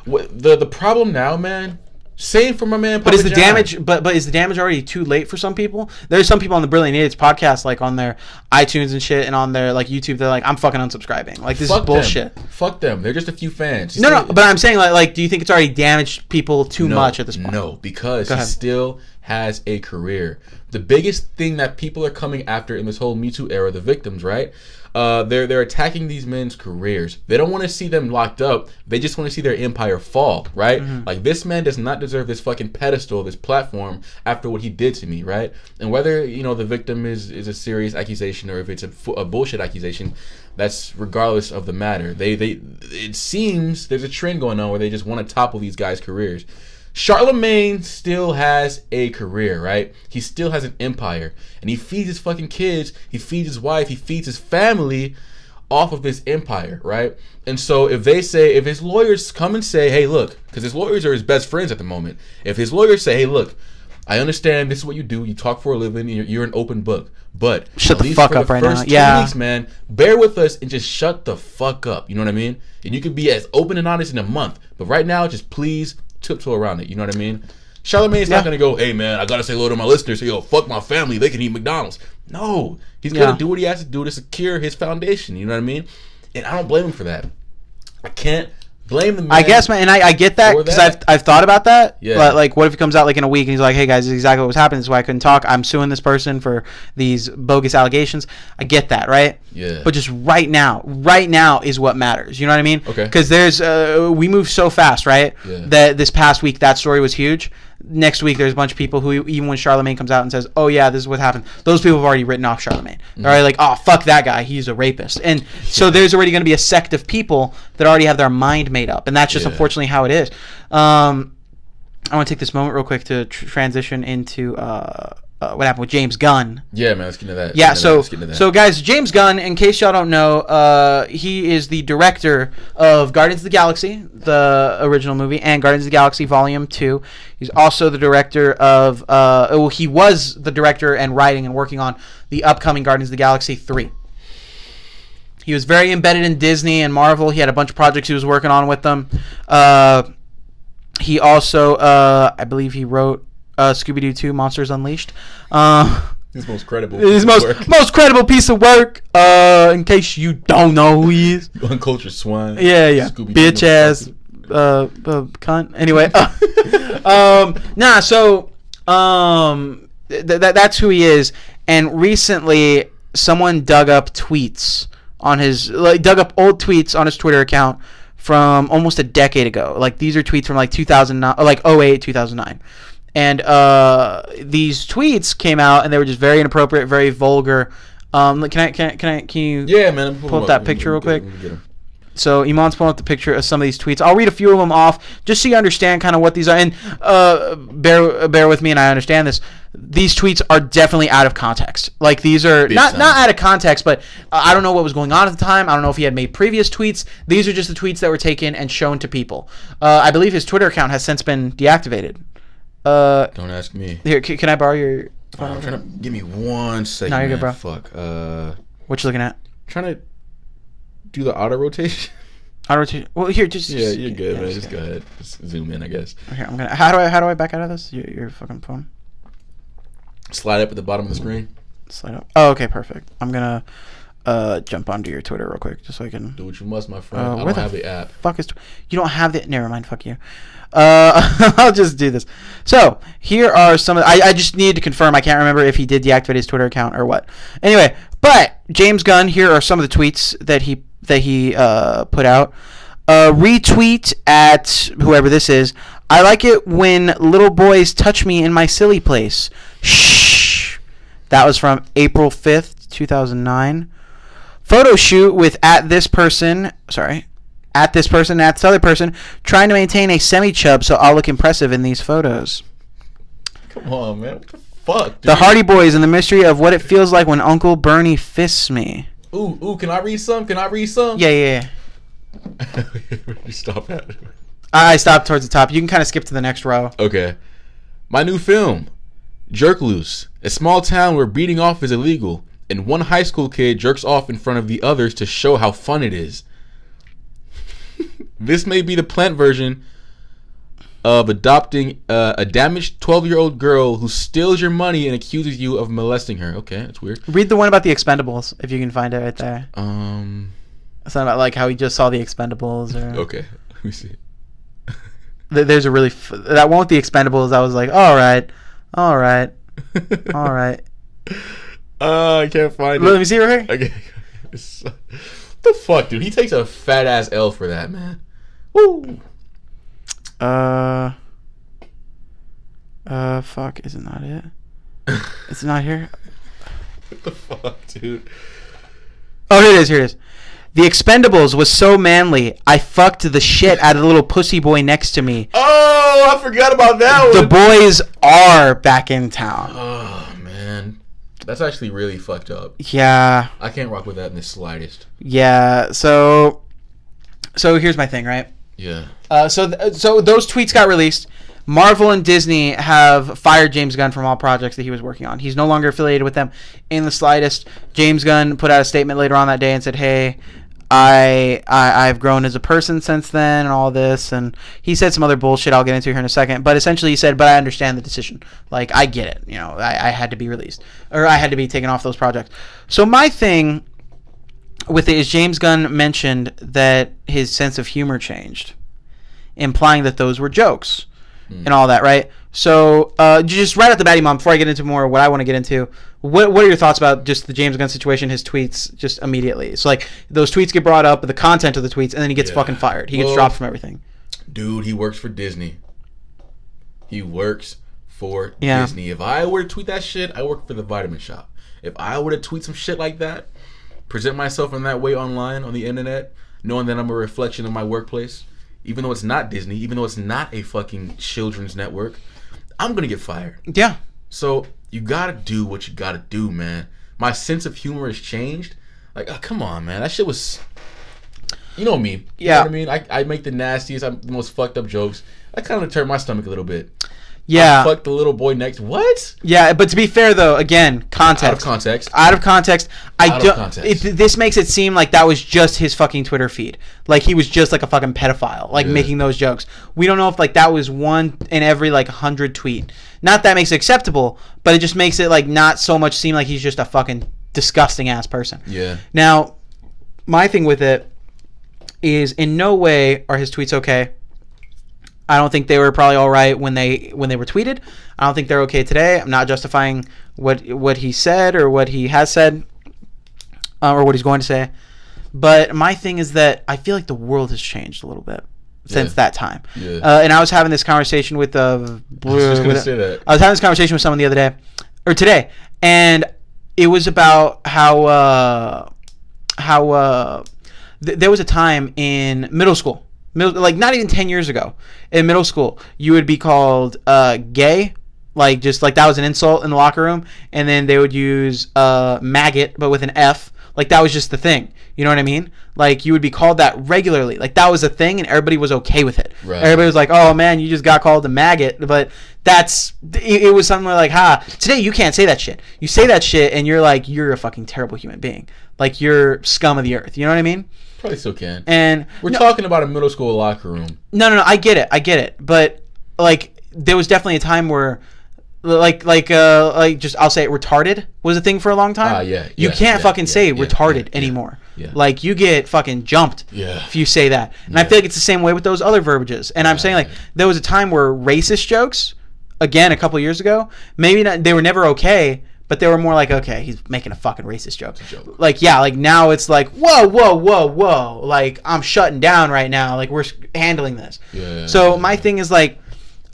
the problem now, man... Same for my man. But is the damage? But is the damage already too late for some people? There's some people on the Brilliant Idiots podcast, like on their iTunes and shit, and on their like YouTube, they're like, I'm fucking unsubscribing. Like, this is bullshit. Fuck them. They're just a few fans. No, but I'm saying like, do you think it's already damaged people too much at this point? No, because he still has a career. The biggest thing that people are coming after in this whole Me Too era, the victims, right? They're attacking these men's careers. They don't want to see them locked up. They just want to see their empire fall, right? Mm-hmm. Like, this man does not deserve this fucking pedestal, this platform after what he did to me, right? And whether, the victim is a serious accusation or if it's a bullshit accusation, that's regardless of the matter. It seems there's a trend going on where they just want to topple these guys' careers. Charlemagne still has a career, right? He still has an empire. And he feeds his fucking kids, he feeds his wife, he feeds his family off of his empire, right? And so if his lawyers come and say, hey, look, because his lawyers are his best friends at the moment. If his lawyers say, hey, look, I understand this is what you do. You talk for a living. You're an open book. But shut the fuck up right now. Yeah. 2 weeks, man, bear with us and just shut the fuck up. You know what I mean? And you can be as open and honest in a month. But right now, just please tiptoe around it. You know what I mean? Charlemagne's not gonna go, hey man, I gotta say hello to my listeners. So, yo, fuck my family. They can eat McDonald's. No, he's gonna do what he has to do to secure his foundation. You know what I mean? And I don't blame him for that. I can't blame the man. I guess, man, and I get that because I've thought about that. Yeah. Like, what if he comes out like in a week and he's like, hey guys, this is exactly what was happening. This is why I couldn't talk. I'm suing this person for these bogus allegations. I get that, right? Yeah. But just right now is what matters. You know what I mean? Okay. Because we move so fast, right? Yeah. That this past week that story was huge. Next week there's a bunch of people who, even when Charlemagne comes out and says, oh yeah, this is what happened, those people have already written off Charlemagne. They're already like, oh fuck that guy, he's a rapist. And so there's already going to be a sect of people that already have their mind made up, and that's just unfortunately how it is. I want to take this moment real quick to transition into what happened with James Gunn. Yeah, man, let's get into that. Yeah, so guys, James Gunn, in case y'all don't know, he is the director of Guardians of the Galaxy, the original movie, and Guardians of the Galaxy Volume 2. He's also the director of, he was the director and writing and working on the upcoming Guardians of the Galaxy 3. He was very embedded in Disney and Marvel. He had a bunch of projects he was working on with them. He also, I believe he wrote Scooby-Doo 2 Monsters Unleashed. His most credible. His most credible piece of work. In case you don't know who he is. Uncultured swine. Yeah. Bitch ass. Cunt. Anyway. That's who he is. And recently, someone dug up tweets on his old tweets on his Twitter account from almost a decade ago. Like, these are tweets from like 2009, or like 08, 2009. And these tweets came out, and they were just very inappropriate, very vulgar. Can you pull up that picture real quick? So Iman's pulling up the picture of some of these tweets. I'll read a few of them off just so you understand kind of what these are. And bear with me, and I understand this. These tweets are definitely out of context. Like, these are not out of context, but I don't know what was going on at the time. I don't know if he had made previous tweets. These are just the tweets that were taken and shown to people. I believe his Twitter account has since been deactivated. Don't ask me. Here, can I borrow your phone? I'm trying to give me 1 second. No, you're good, bro. Fuck. What you looking at? Trying to do the auto rotation. Auto rotation. Well, here, just you're good, man. Just go ahead. Just zoom in, I guess. Okay, I'm gonna. How do I back out of this? Your fucking phone. Slide up at the bottom of the screen. Slide up. Oh, okay, perfect. I'm gonna jump onto your Twitter real quick just so I can do what you must, my friend. I don't have the app. Fuck is you don't have the? Never mind. Fuck you. I'll just do this. So here are some of I just need to confirm. I can't remember if he did deactivate his Twitter account or what. Anyway, but James Gunn, here are some of the tweets that he put out. Retweet at whoever this is. I like it when little boys touch me in my silly place. Shh. That was from April 5th, 2009. Photo shoot with at this person, at this other person, trying to maintain a semi-chub so I'll look impressive in these photos. Come on, man. What the fuck, dude? The Hardy Boys and the mystery of what it feels like when Uncle Bernie fists me. Ooh, can I read some? Yeah. Stop that. I stopped towards the top. You can kind of skip to the next row. Okay. My new film, Jerk Loose. A small town where beating off is illegal, and one high school kid jerks off in front of the others to show how fun it is. This may be the plant version of adopting a damaged 12-year-old girl who steals your money and accuses you of molesting her. Okay, that's weird. Read the one about the Expendables, if you can find it right there. It's not about like how he just saw the Expendables. Or... Okay, let me see. There's a really that one with the Expendables. I was like, all right. I can't find it. Let me see right here. Okay. What the fuck, dude? He takes a fat ass L for that, man. Woo. Fuck. Isn't that it? It's not here. What the fuck, dude? Oh, here it is. The Expendables was so manly, I fucked the shit out of the little pussy boy next to me. Oh, I forgot about that one. The boys are back in town. Oh, man. That's actually really fucked up. Yeah. I can't rock with that in the slightest. Yeah, so here's my thing, right? Yeah. So those tweets got released. Marvel and Disney have fired James Gunn from all projects that he was working on. He's no longer affiliated with them in the slightest. James Gunn put out a statement later on that day and said, hey, I've grown as a person since then and all this. And he said some other bullshit I'll get into here in a second. But essentially he said, but I understand the decision. Like, I get it. You know, I had to be released. Or I had to be taken off those projects. So my thing with it is James Gunn mentioned that his sense of humor changed, implying that those were jokes. And all that, right? So, just right at the bat, Imam, before I get into more of what I want to get into, what are your thoughts about just the James Gunn situation, his tweets, just immediately? So, like, those tweets get brought up, the content of the tweets, and then he gets fucking fired. He gets dropped from everything. Dude, he works for Disney. He works for Disney. If I were to tweet that shit, I work for the Vitamin Shop. If I were to tweet some shit like that, present myself in that way online, on the internet, knowing that I'm a reflection of my workplace, even though it's not Disney, even though it's not a fucking children's network, I'm going to get fired. Yeah. So you got to do what you got to do, man. My sense of humor has changed. Like, oh, come on, man. That shit was... You know me. You know what I mean? I make the nastiest, the most fucked up jokes. That kind of turned my stomach a little bit. Yeah. Fuck the little boy next. What? Yeah, but to be fair though, again, context. Out of context. Out of context. Context. This makes it seem like that was just his fucking Twitter feed. Like he was just like a fucking pedophile, like making those jokes. We don't know if like that was one in every like 100 tweet. Not that makes it acceptable, but it just makes it like not so much seem like he's just a fucking disgusting ass person. Yeah. Now, my thing with it is in no way are his tweets okay. I don't think they were probably all right when they were tweeted. I don't think they're okay today. I'm not justifying what he said or what he has said or what he's going to say. But my thing is that I feel like the world has changed a little bit since that time. Yeah. And I was having this conversation with I was just gonna say that. I was having this conversation with someone the other day or today, and it was about how there was a time in middle school. Like not even 10 years ago in middle school, you would be called gay, like just like that was an insult in the locker room, and then they would use maggot but with an F, like that was just the thing. You know what I mean? Like you would be called that regularly, like that was a thing, and everybody was okay with it. Right. Everybody was like, "Oh man, you just got called a maggot," but it was something like, today you can't say that shit. You say that shit, and you're like, you're a fucking terrible human being, like you're scum of the earth. You know what I mean? Probably still can. And we're talking about a middle school locker room. No, I get it. But like, there was definitely a time where, like just I'll say it, retarded was a thing for a long time. You can't fucking say retarded anymore. Yeah. Like you get fucking jumped if you say that. And I feel like it's the same way with those other verbiages. And I'm saying like there was a time where racist jokes, again a couple years ago, maybe not, they were never okay. But they were more like, okay, he's making a fucking racist joke. Like, yeah, like now it's like, whoa. Like, I'm shutting down right now. Like, we're handling this. Yeah. So my thing is like,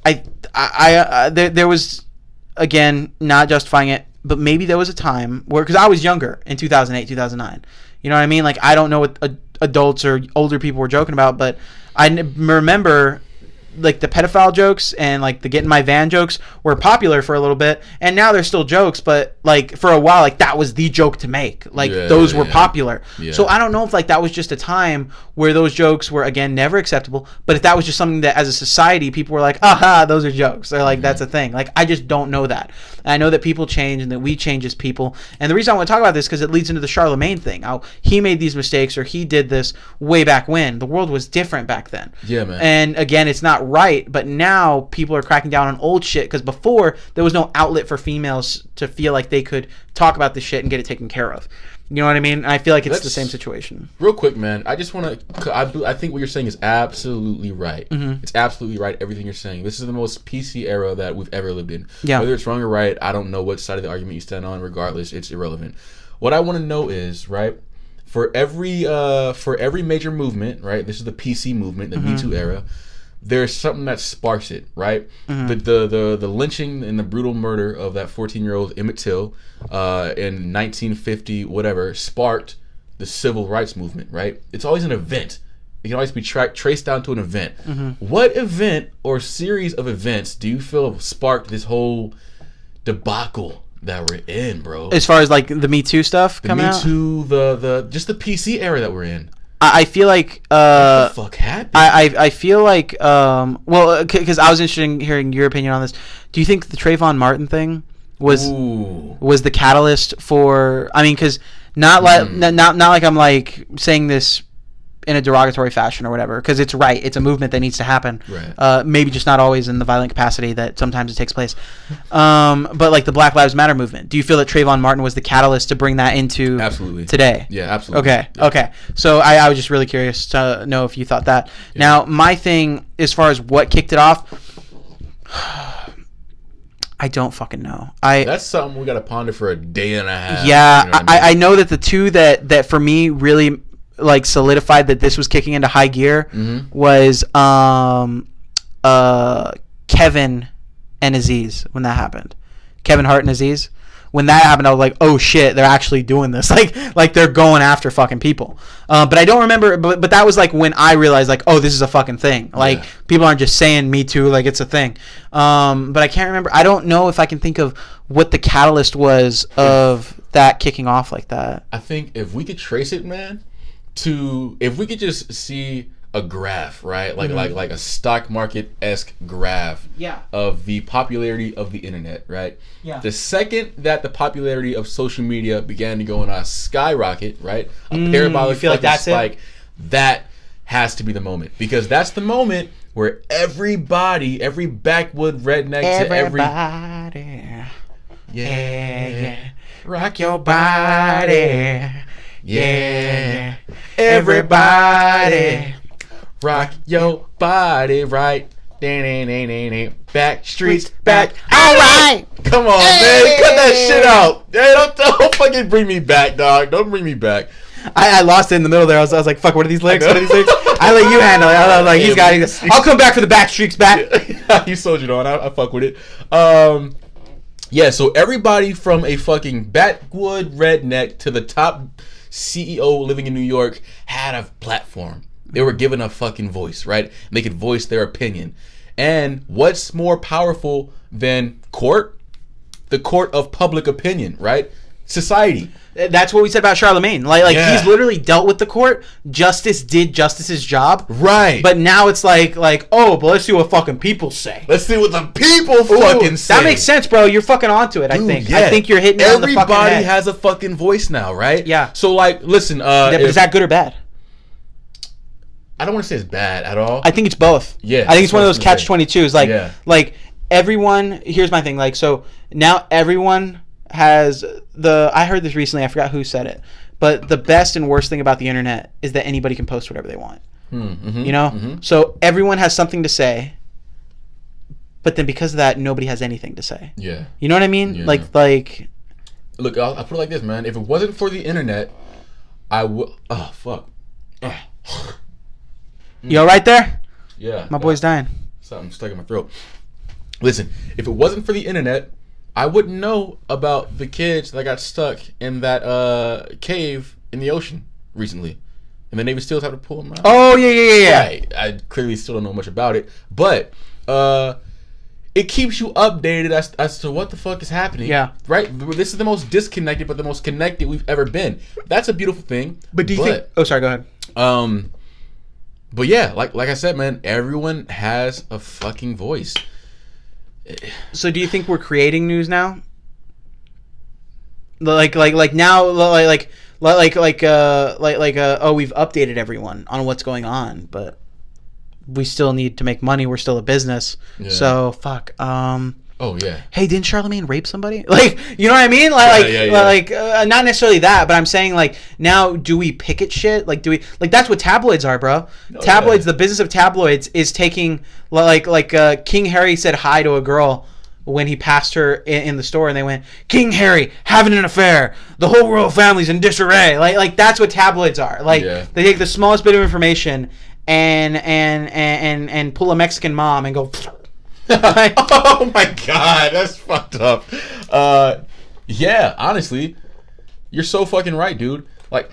there was, again, not justifying it, but maybe there was a time where, because I was younger in 2008, 2009. You know what I mean? Like, I don't know what adults or older people were joking about, but I remember like the pedophile jokes and like the get in my van jokes were popular for a little bit, and now they're still jokes, but like for a while like that was the joke to make, like those were popular. So I don't know if like that was just a time where those jokes were again never acceptable, but if that was just something that as a society people were like, aha, those are jokes, they're like that's a thing. Like I just don't know that. And I know that people change and that we change as people, and the reason I want to talk about this because it leads into the Charlemagne thing, how he made these mistakes or he did this way back when. The world was different back then. Yeah, man. And again, it's not right, but now people are cracking down on old shit because before there was no outlet for females to feel like they could talk about this shit and get it taken care of. You know what I mean? And I feel like it's the same situation. Real quick, man, I just want to I think what you're saying is absolutely right. It's absolutely right, everything you're saying. This is the most PC era that we've ever lived in. Whether it's wrong or right, I don't know what side of the argument you stand on. Regardless, it's irrelevant. What I want to know is, right, for every major movement, right, this is the PC movement, the Me Too era, there's something that sparks it, right? The lynching and the brutal murder of that 14-year-old Emmett Till in 1950, whatever, sparked the civil rights movement, right? It's always an event. It can always be traced down to an event. What event or series of events do you feel sparked this whole debacle that we're in, bro? As far as like the Me Too stuff coming out? The Me Too, the just the PC era that we're in. I feel like what the fuck happened? I feel like well, because I was interested in hearing your opinion on this. Do you think the Trayvon Martin thing was the catalyst for? I mean, because not like I'm like saying this in a derogatory fashion or whatever, because it's right. It's a movement that needs to happen. Right. Maybe just not always in the violent capacity that sometimes it takes place. But like the Black Lives Matter movement, do you feel that Trayvon Martin was the catalyst to bring that into today? Yeah, absolutely. Okay. So I was just really curious to know if you thought that. Yeah. Now, my thing as far as what kicked it off, I don't fucking know. That's something we got to ponder for a day and a half. Yeah, you know I know that the two that for me really like solidified that this was kicking into high gear was Kevin and Aziz when that happened. Kevin Hart and Aziz. When that happened, I was like, oh shit, they're actually doing this. Like they're going after fucking people. But I don't remember, but that was like when I realized like, oh, this is a fucking thing. Like people aren't just saying Me Too, like it's a thing. But I can't remember. I don't know if I can think of what the catalyst was of that kicking off like that. I think if we could trace it, man, if we could just see a graph, right? Like a stock market-esque graph of the popularity of the internet, right? Yeah. The second that the popularity of social media began to go on a skyrocket, right? A parabolic spike, that has to be the moment. Because that's the moment where everybody, every backwood redneck yeah, rock your body. Yeah, everybody rock your body right. Back streets back. All right. Come on, man. Cut that shit out. Hey, don't fucking bring me back, dog. Don't bring me back. I lost it in the middle there. I was like, fuck, what are these lyrics? I let you handle it. I was like, he's got it. I'll come back for the back streets back. You soldiered on. I fuck with it. Yeah, so everybody from a fucking backwood redneck to the top CEO living in New York had a platform. They were given a fucking voice, right? And they could voice their opinion. And what's more powerful than court? The court of public opinion, right? Society. That's what we said about Charlemagne. Like he's literally dealt with the court. Justice did justice's job. Right. But now it's like, oh, but let's see what fucking people say. Let's see what the people fucking say. That makes sense, bro. You're fucking onto it, I think. Yeah. I think you're hitting it on the fucking head. Everybody has a fucking voice now, right? Yeah. So, like, listen. Is that good or bad? I don't want to say it's bad at all. I think it's both. Yeah. I think it's one of those catch-22s. Like everyone, here's my thing. Like, so now everyone has I heard this recently, I forgot who said it, but the best and worst thing about the internet is that anybody can post whatever they want. You know? So everyone has something to say, but then because of that, nobody has anything to say. Yeah. You know what I mean? Yeah. Like look, I'll put it like this, man. If it wasn't for the internet, I would... Oh, fuck. You all right there? Yeah. My boy's dying. Something stuck in my throat. Listen, if it wasn't for the internet, I wouldn't know about the kids that got stuck in that cave in the ocean recently. And the Navy SEALs have to pull them out. Oh, yeah. Right. I clearly still don't know much about it. But it keeps you updated as to what the fuck is happening. Yeah. Right? This is the most disconnected, but the most connected we've ever been. That's a beautiful thing. But do you think... Oh, sorry, go ahead. But yeah, like I said, man, everyone has a fucking voice. So do you think we're creating news now? Like now, oh, we've updated everyone on what's going on, but we still need to make money. We're still a business, so fuck. Oh yeah. Hey, didn't Charlemagne rape somebody? Like, you know what I mean? Not necessarily that, but I'm saying like now, do we picket shit? Like, do we like that's what tabloids are, bro? Tabloids, the business of tabloids is taking King Harry said hi to a girl when he passed her in the store, and they went, King Harry having an affair. The whole royal family's in disarray. Like that's what tabloids are. Like they take the smallest bit of information and pull a Mexican mom and go. Oh my god, that's fucked up. Yeah, honestly, you're so fucking right, dude. Like,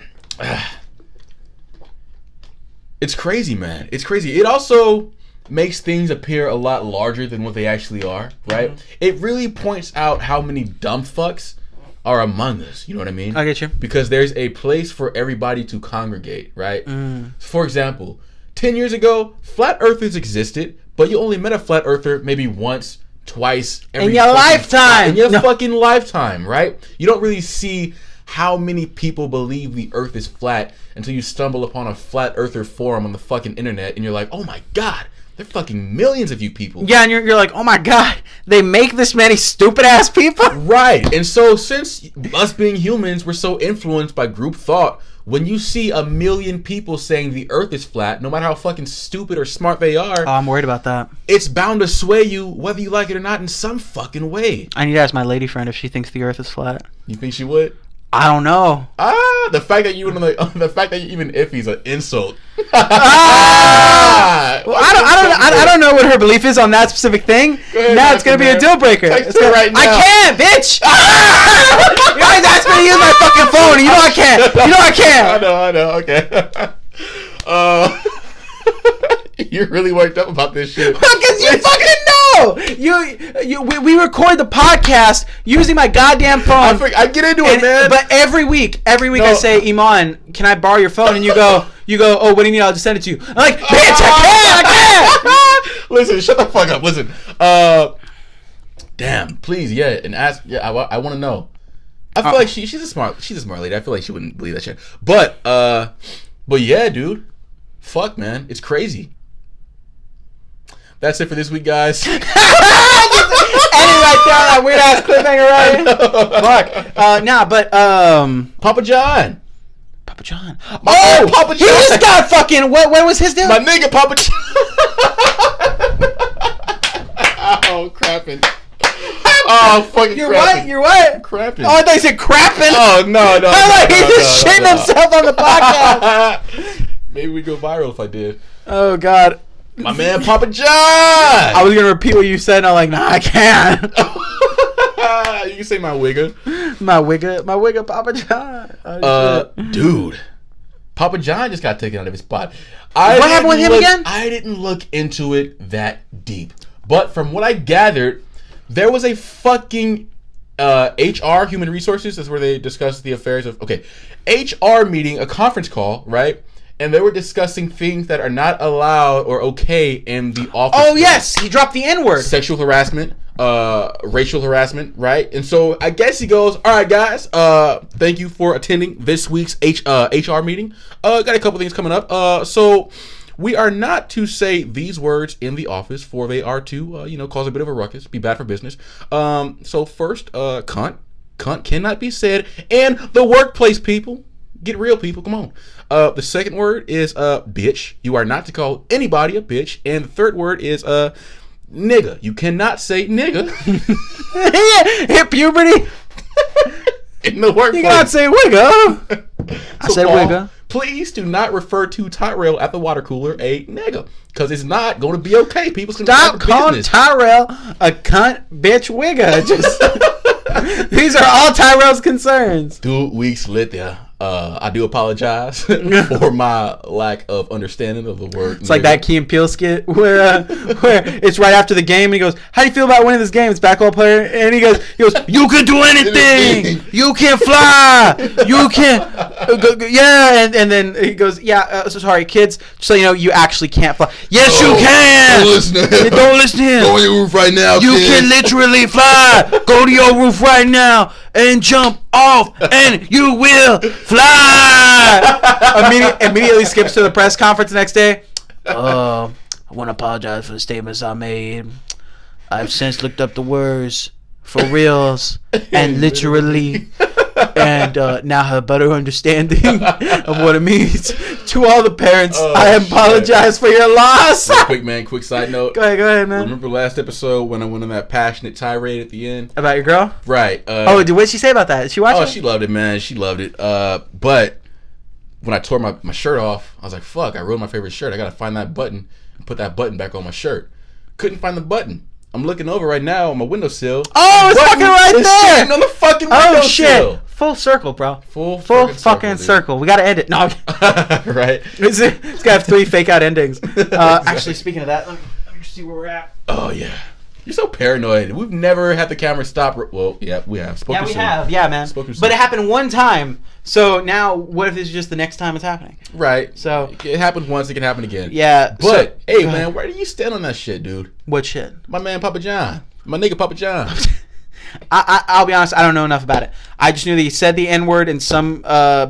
it's crazy, man. It's crazy. It also makes things appear a lot larger than what they actually are, right? Mm-hmm. It really points out how many dumb fucks are among us. You know what I mean? I get you. Because there's a place for everybody to congregate, right? For example, 10 years ago, flat earthers existed, but you only met a flat earther maybe once, twice, in your lifetime. In your fucking lifetime, right? You don't really see how many people believe the earth is flat until you stumble upon a flat earther forum on the fucking internet and you're like, oh my god, there are fucking millions of you people. Yeah, and you're like, oh my god, they make this many stupid ass people? Right. And so since us being humans, we're so influenced by group thought, when you see a million people saying the earth is flat, no matter how fucking stupid or smart they are... Oh, I'm worried about that. It's bound to sway you, whether you like it or not, in some fucking way. I need to ask my lady friend if she thinks the earth is flat. You think she would? I don't know. The fact that you even iffy is an insult. Well, I don't know what her belief is on that specific thing. Now it's gonna be a deal breaker. Right now. I can't, bitch. You always ask me to use my fucking phone. And you know I can't. I know. Okay. You're really worked up about this shit. Because you fucking know. We record the podcast using my goddamn phone. I get into it, man. But every week I say, Iman, can I borrow your phone? And you go, You go, oh, what do you need? I'll just send it to you. I'm like, bitch, I can't. Listen, shut the fuck up. Listen. Damn, please, yeah, and ask. Yeah, I want to know. I feel like she's a smart lady. I feel like she wouldn't believe that shit. But yeah, dude. Fuck, man, it's crazy. That's it for this week, guys. Ending right there on that weird ass cliffhanger, right? Fuck. Nah, but Papa John. Papa John. Papa John. He just got fucking. What was his deal? My nigga, Papa John. Oh, crapping. Oh, fucking You're crapping. what? You're what? Crapping. Oh, I thought you said crapping. Oh, no. I'm like, he's just shitting himself on the podcast. Maybe we'd go viral if I did. Oh, God. My man, Papa John. I was going to repeat what you said, and I'm like, nah, I can't. You can say my wigger. My wigger, Papa John. Oh, dude. Papa John just got taken out of his spot. What happened with him again? I didn't look into it that deep. But from what I gathered, there was a fucking HR, human resources, that's where they discuss the affairs of, HR meeting, a conference call, right? And they were discussing things that are not allowed or okay in the office. Oh, yes. He dropped the N-word. Sexual harassment, racial harassment, right? And so I guess he goes, all right, guys, thank you for attending this week's HR meeting. Got a couple things coming up. So we are not to say these words in the office, for they are to, cause a bit of a ruckus, be bad for business. So first, cunt. Cunt cannot be said in the workplace, people. Get real, people. Come on. The second word is bitch. You are not to call anybody a bitch. And the third word is nigga. You cannot say nigga. Hit puberty. In the workplace. You cannot say wigga. I said wigga. Please do not refer to Tyrell at the water cooler a nigga, because it's not going to be okay. People's going to stop calling Tyrell a cunt, bitch, wigga. These are all Tyrell's concerns. 2 weeks later, I do apologize for my lack of understanding of the word. It's like that Key and Peele skit where it's right after the game and he goes, "How do you feel about winning this game?" It's basketball player, and he goes, "You can do anything. You can fly. You can, yeah." And then he goes, "Yeah, sorry, kids. Just so you know, you actually can't fly." Yes, you can. Don't listen to him. Don't listen to him. Go on your roof right now. You can literally fly. Go to your roof right now and jump off, and you will fly. Immediately skips to the press conference the next day. I want to apologize for the statements I made. I've since looked up the words for reals and literally, and now have a better understanding of what it means. To all the parents, I apologize for your loss. Real quick, man. Quick side note. Go ahead, man. Remember last episode when I went on that passionate tirade at the end about your girl? Right. What did she say about that? Did she watch it? Oh, she loved it, man. She loved it. But when I tore my shirt off, I was like, fuck, I ruined my favorite shirt. I got to find that button and put that button back on my shirt. Couldn't find the button. I'm looking over right now on my windowsill. Oh, it's fucking right there. On the fucking windowsill. Oh, shit. Full circle, bro. Full fucking circle. We got to end it. No. Right. It's got to have 3 fake out endings. Actually, speaking of that, let me see where we're at. Oh, yeah. You're so paranoid. We've never had the camera stop. Well, yeah, we have. Yeah, we have. Yeah, man. But it happened one time. So now, what if this is just the next time it's happening? Right. So it happened once. It can happen again. Yeah. But hey, man, where do you stand on that shit, dude? What shit? My man, Papa John. My nigga, Papa John. I'll be honest. I don't know enough about it. I just knew that he said the N-word in some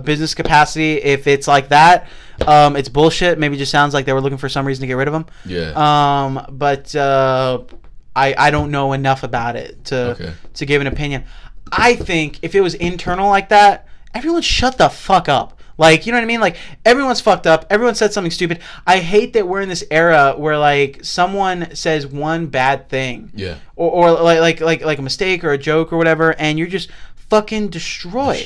business capacity. If it's like that, it's bullshit. Maybe it just sounds like they were looking for some reason to get rid of him. Yeah. But I don't know enough about it to give an opinion. I think if it was internal like that, everyone shut the fuck up. Like, you know what I mean? Like, everyone's fucked up. Everyone said something stupid. I hate that we're in this era where, like, someone says one bad thing. Yeah. Or like a mistake or a joke or whatever, and you're just fucking destroyed.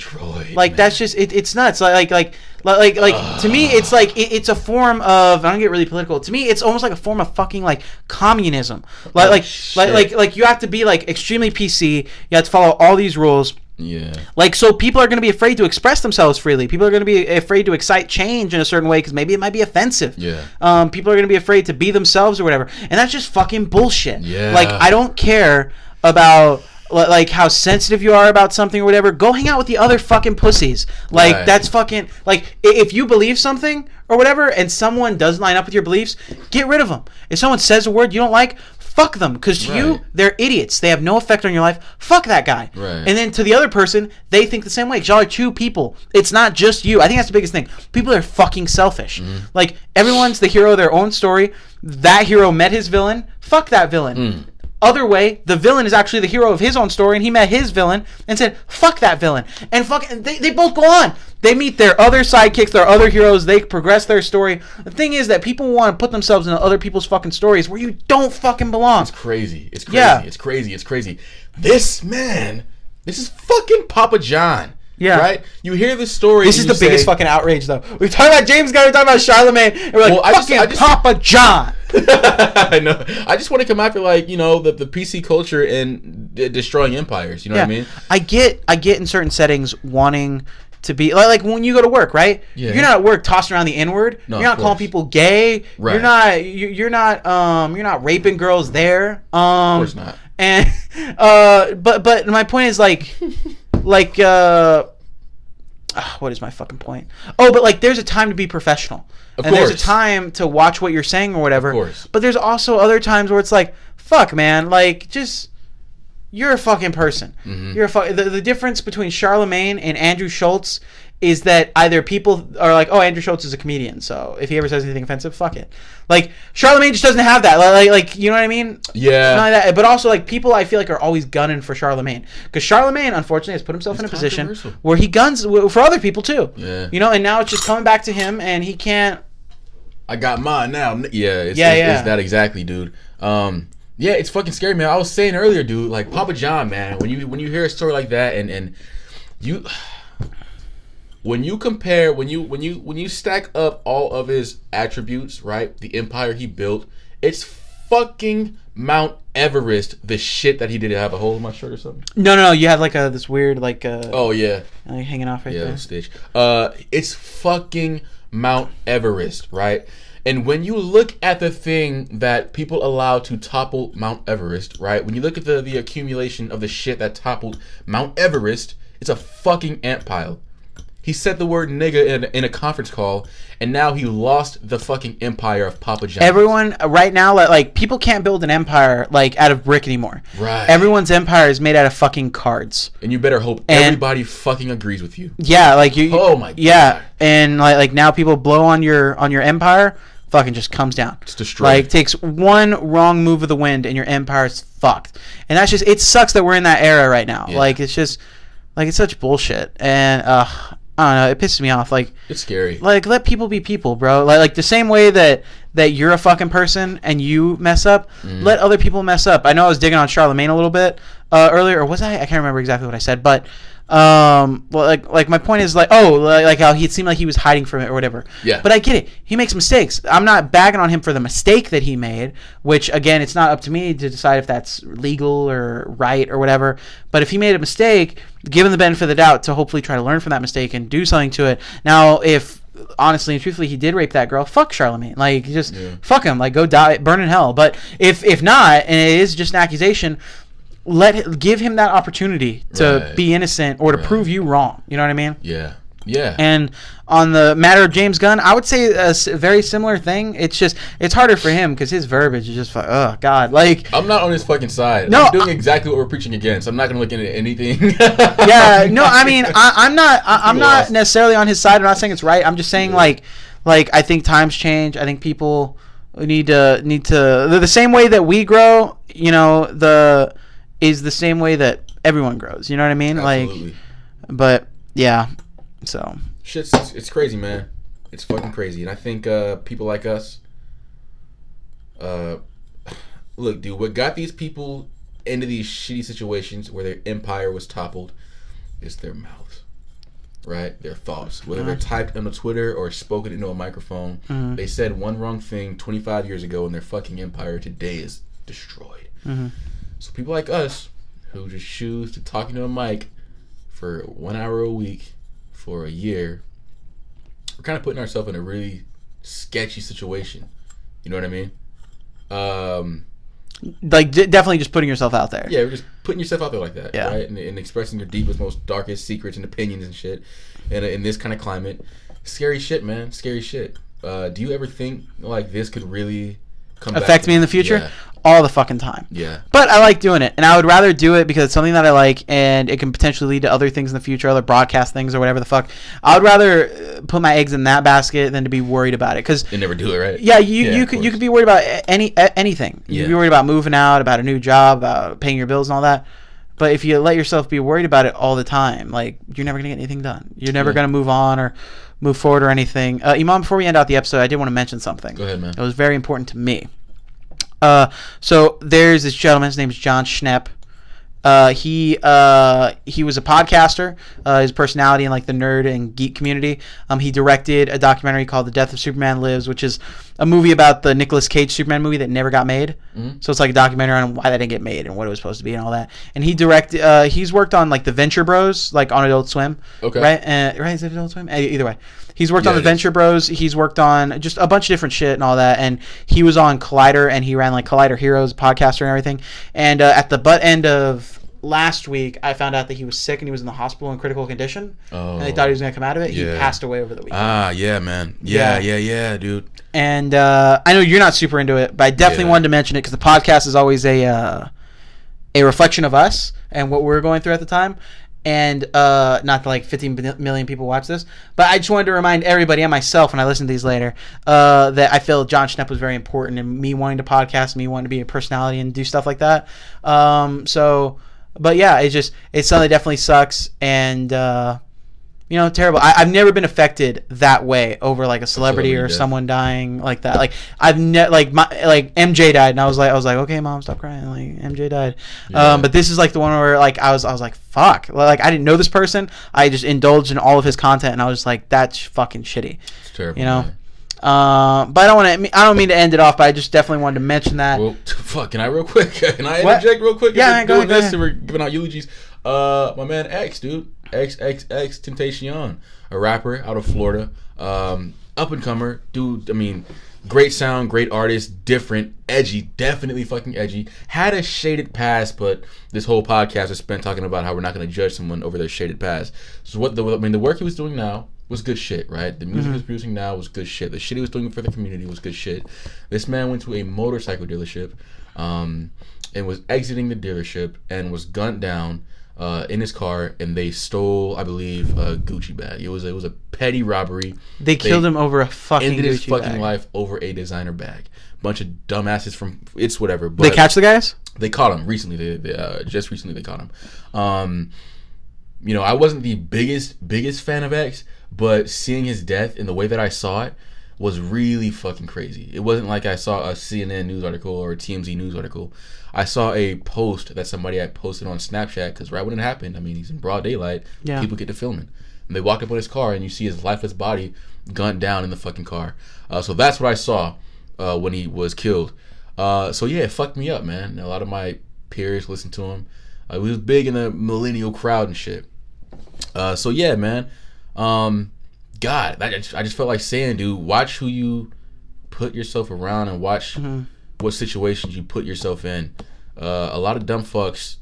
Like, man. That's just, it's nuts. Like to me, it's like, it's a form of, I don't get really political. To me, it's almost like a form of fucking, like, communism. Like you have to be, like, extremely PC. You have to follow all these rules. Yeah. Like, so people are going to be afraid to express themselves freely. People are going to be afraid to excite change in a certain way because maybe it might be offensive. Yeah. People are going to be afraid to be themselves or whatever. And that's just fucking bullshit. Yeah. Like, I don't care about like how sensitive you are about something or whatever, go hang out with the other fucking pussies. Like, that's fucking, like, if you believe something or whatever and someone doesn't line up with your beliefs, get rid of them. If someone says a word you don't like, fuck them, because to you, they're idiots. They have no effect on your life. Fuck that guy. Right. And then to the other person, they think the same way. 'Cause y'all are two people. It's not just you. I think that's the biggest thing. People are fucking selfish. Like, everyone's the hero of their own story. That hero met his villain. Fuck that villain. Other way, the villain is actually the hero of his own story, and he met his villain and said, fuck that villain. And they both go on. They meet their other sidekicks, their other heroes. They progress their story. The thing is that people want to put themselves into other people's fucking stories where you don't fucking belong. It's crazy. It's crazy. Yeah. It's crazy. It's crazy. This is fucking Papa John. Yeah. Right? You hear this story. This is the biggest fucking outrage, though. We've talked about James Gunn, we've talked about Charlemagne, and we're like, I just Papa John. I know. I just want to come after, like, you know, the PC culture and destroying empires. You know what I mean? I get in certain settings wanting to be like when you go to work, right? Yeah. You're not at work tossing around the N-word. No, you're not calling people gay. Right. You're not raping girls there. Of course not. And but my point is like what is my fucking point? Oh, but like there's a time to be professional. Of course. There's a time to watch what you're saying or whatever. Of course. But there's also other times where it's like, fuck, man, like just you're a fucking person. You're the difference between Charlemagne and Andrew Schultz is that either people are like, oh, Andrew Schultz is a comedian, so if he ever says anything offensive, fuck it. Like, Charlemagne just doesn't have that. Like you know what I mean? Yeah. Not like that. But also, like, people I feel like are always gunning for Charlemagne. Because Charlemagne, unfortunately, has put himself in a position where he guns for other people, too. Yeah. You know, and now it's just coming back to him, and he can't... I got mine now. Yeah, it's that exactly, dude. Yeah, it's fucking scary, man. I was saying earlier, dude, like, Papa John, man, when you hear a story like that, and you... When you stack up all of his attributes, right? The empire he built, it's fucking Mount Everest. The shit that he did. Have a hole in my shirt or something? No. You had like this weird oh yeah. Hanging off right there. Yeah, stitch. It's fucking Mount Everest, right? And when you look at the thing that people allow to topple Mount Everest, right? When you look at the accumulation of the shit that toppled Mount Everest, it's a fucking ant pile. He said the word nigga in a conference call, and now he lost the fucking empire of Papa John. Everyone right now, like people can't build an empire like out of brick anymore. Right. Everyone's empire is made out of fucking cards. And you better hope everybody fucking agrees with you. Yeah, like you. Oh my god. Yeah, and like now people blow on your empire, fucking just comes down. It's destroyed. Like takes one wrong move of the wind, and your empire's fucked. And that's just, it sucks that we're in that era right now. Yeah. Like it's just, like it's such bullshit, and I don't know, it pisses me off. Like, it's scary. Like, let people be people, bro. Like the same way that you're a fucking person and you mess up, let other people mess up. I know I was digging on Charlemagne a little bit earlier, or was I? I can't remember exactly what I said, but well, like my point is like how he seemed like he was hiding from it or whatever. Yeah. But I get it. He makes mistakes. I'm not bagging on him for the mistake that he made, which again, it's not up to me to decide if that's legal or right or whatever. But if he made a mistake, give him the benefit of the doubt to hopefully try to learn from that mistake and do something to it. Now, if honestly and truthfully he did rape that girl, fuck Charlemagne. Like, just fuck him. Like, go die, burn in hell. But if not, and it is just an accusation, give him that opportunity to be innocent or to prove you wrong. You know what I mean? Yeah. Yeah. And on the matter of James Gunn, I would say a very similar thing. It's just, it's harder for him because his verbiage is just like, oh god, like I'm not on his fucking side. No, I'm doing exactly what we're preaching against. I'm not gonna look into anything. Yeah, no, I mean, I'm not necessarily on his side. I'm not saying it's right. I'm just saying like I think times change. I think people need to the same way that we grow. You know, is the same way that everyone grows. You know what I mean? Absolutely. Like, but yeah. So it's crazy, man. It's fucking crazy, and I think people like us, look, dude, what got these people into these shitty situations where their empire was toppled is their mouths, right? Their thoughts, whether they're typed on a Twitter or spoken into a microphone. They said one wrong thing 25 years ago, and their fucking empire today is destroyed. So people like us who just choose to talk into a mic for 1 hour a week for a year, we're kind of putting ourselves in a really sketchy situation. You know what I mean? Like definitely just putting yourself out there. Yeah, we're just putting yourself out there like that, right? And expressing your deepest, most darkest secrets and opinions and shit in this kind of climate. Scary shit, man. Scary shit. Do you ever think like this could really affect me in the future? Yeah. All the fucking time. Yeah. But I like doing it, and I would rather do it because it's something that I like, and it can potentially lead to other things in the future, other broadcast things or whatever the fuck. I would rather put my eggs in that basket than to be worried about it. Because you never do it, right? Yeah, you could be worried about anything. You could be worried about moving out, about a new job, about paying your bills and all that. But if you let yourself be worried about it all the time, like, you're never gonna get anything done. You're never gonna move on or move forward or anything. Iman, before we end out the episode, I did want to mention something. Go ahead, man. It was very important to me. So there's this gentleman. His name is John Schnepp. He was a podcaster. His personality in like the nerd and geek community. He directed a documentary called The Death of Superman Lives, which is a movie about the Nicolas Cage Superman movie that never got made. Mm-hmm. So it's like a documentary on why that didn't get made and what it was supposed to be and all that. And he directed. He's worked on like the Venture Bros, like on Adult Swim. Okay. Right. Right. Is it Adult Swim? Either way. He's worked on the Venture Bros. He's worked on just a bunch of different shit and all that. And he was on Collider, and he ran like Collider Heroes podcaster and everything. And at the butt end of last week, I found out that he was sick and he was in the hospital in critical condition. Oh. And they thought he was going to come out of it. Yeah. He passed away over the weekend. Ah, yeah, man. Yeah, dude. And I know you're not super into it, but I definitely wanted to mention it because the podcast is always a reflection of us and what we're going through at the time. And not that like 15 million people watch this, but I just wanted to remind everybody and myself when I listen to these later that I feel John Schnepp was very important in me wanting to podcast, me wanting to be a personality and do stuff like that. But yeah, it's something that definitely sucks and terrible. I've never been affected that way over like a celebrity or someone dying like that. Like I've like MJ died, and I was like, okay, mom, stop crying. Like MJ died. Yeah. But this is like the one where like I was like, fuck. Like I didn't know this person. I just indulged in all of his content, and I was just like, that's fucking shitty. It's terrible. Man. But I don't mean to end it off, but I just definitely wanted to mention that. Well, fuck. Can I interject real quick? Yeah, go ahead. We're giving out eulogies. My man X, dude. X Tentacion, a rapper out of Florida, up and comer, dude. I mean, great sound, great artist, different, edgy, definitely fucking edgy. Had a shaded past, but this whole podcast is spent talking about how we're not going to judge someone over their shaded past. So the work he was doing now was good shit, right? The music he was producing now was good shit. The shit he was doing for the community was good shit. This man went to a motorcycle dealership, and was exiting the dealership and was gunned down. In his car, and they stole, I believe, a Gucci bag. It was a petty robbery. They killed him over a fucking ended Gucci his fucking bag. Life over a designer bag. Bunch of dumbasses from it's whatever. But they catch the guys? They caught him recently. Just recently they caught him. I wasn't the biggest fan of X, but seeing his death in the way that I saw it was really fucking crazy. It wasn't like I saw a CNN news article or a TMZ news article. I saw a post that somebody had posted on Snapchat because right when it happened, I mean, he's in broad daylight. Yeah. People get to filming. And they walk up on his car and you see his lifeless body gunned down in the fucking car. So that's what I saw when he was killed. So yeah, it fucked me up, man. A lot of my peers listened to him. He was big in the millennial crowd and shit. So yeah, man. God, I just felt like saying, dude, watch who you put yourself around and watch what situations you put yourself in. A lot of dumb fucks,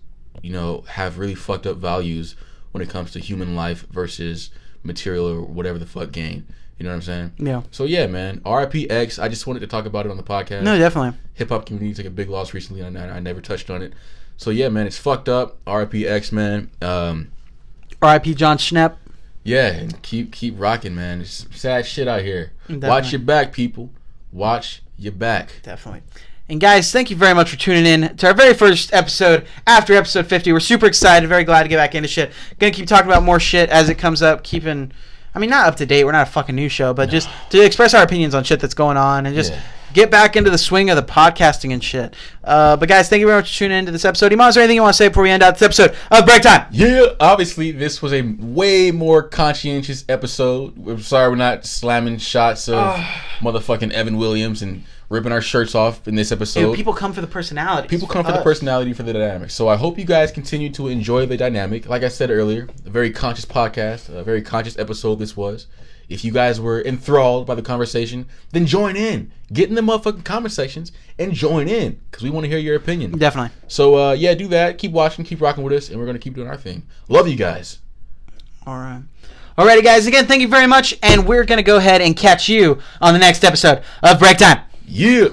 have really fucked up values when it comes to human life versus material or whatever the fuck gain. You know what I'm saying? Yeah. So yeah, man. RIP X. I just wanted to talk about it on the podcast. No, definitely. Hip hop community took a big loss recently, and I never touched on it. So yeah, man, it's fucked up. RIP X, man. RIP John Schnepp. Yeah, and keep rocking, man. It's sad shit out here. Definitely. Watch your back, people. Watch your back. Definitely. And guys, thank you very much for tuning in to our very first episode after episode 50. We're super excited, very glad to get back into shit. Gonna keep talking about more shit as it comes up, not up to date, we're not a fucking news show, but just to express our opinions on shit that's going on and just get back into the swing of the podcasting and shit. But guys, thank you very much for tuning into this episode. Iman, is there anything you want to say before we end out this episode of Break Time? Yeah, obviously this was a way more conscientious episode. We're sorry we're not slamming shots of motherfucking Evan Williams and ripping our shirts off in this episode. Dude, people come for the personality. People come for the personality, for the dynamic. So I hope you guys continue to enjoy the dynamic. Like I said earlier, a very conscious podcast, a very conscious episode this was. If you guys were enthralled by the conversation, then join in. Get in the motherfucking comment sections and join in, because we want to hear your opinion. Definitely. So, yeah, do that. Keep watching, keep rocking with us, and we're going to keep doing our thing. Love you guys. All right. Alrighty, guys. Again, thank you very much, and we're going to go ahead and catch you on the next episode of Break Time. Yeah.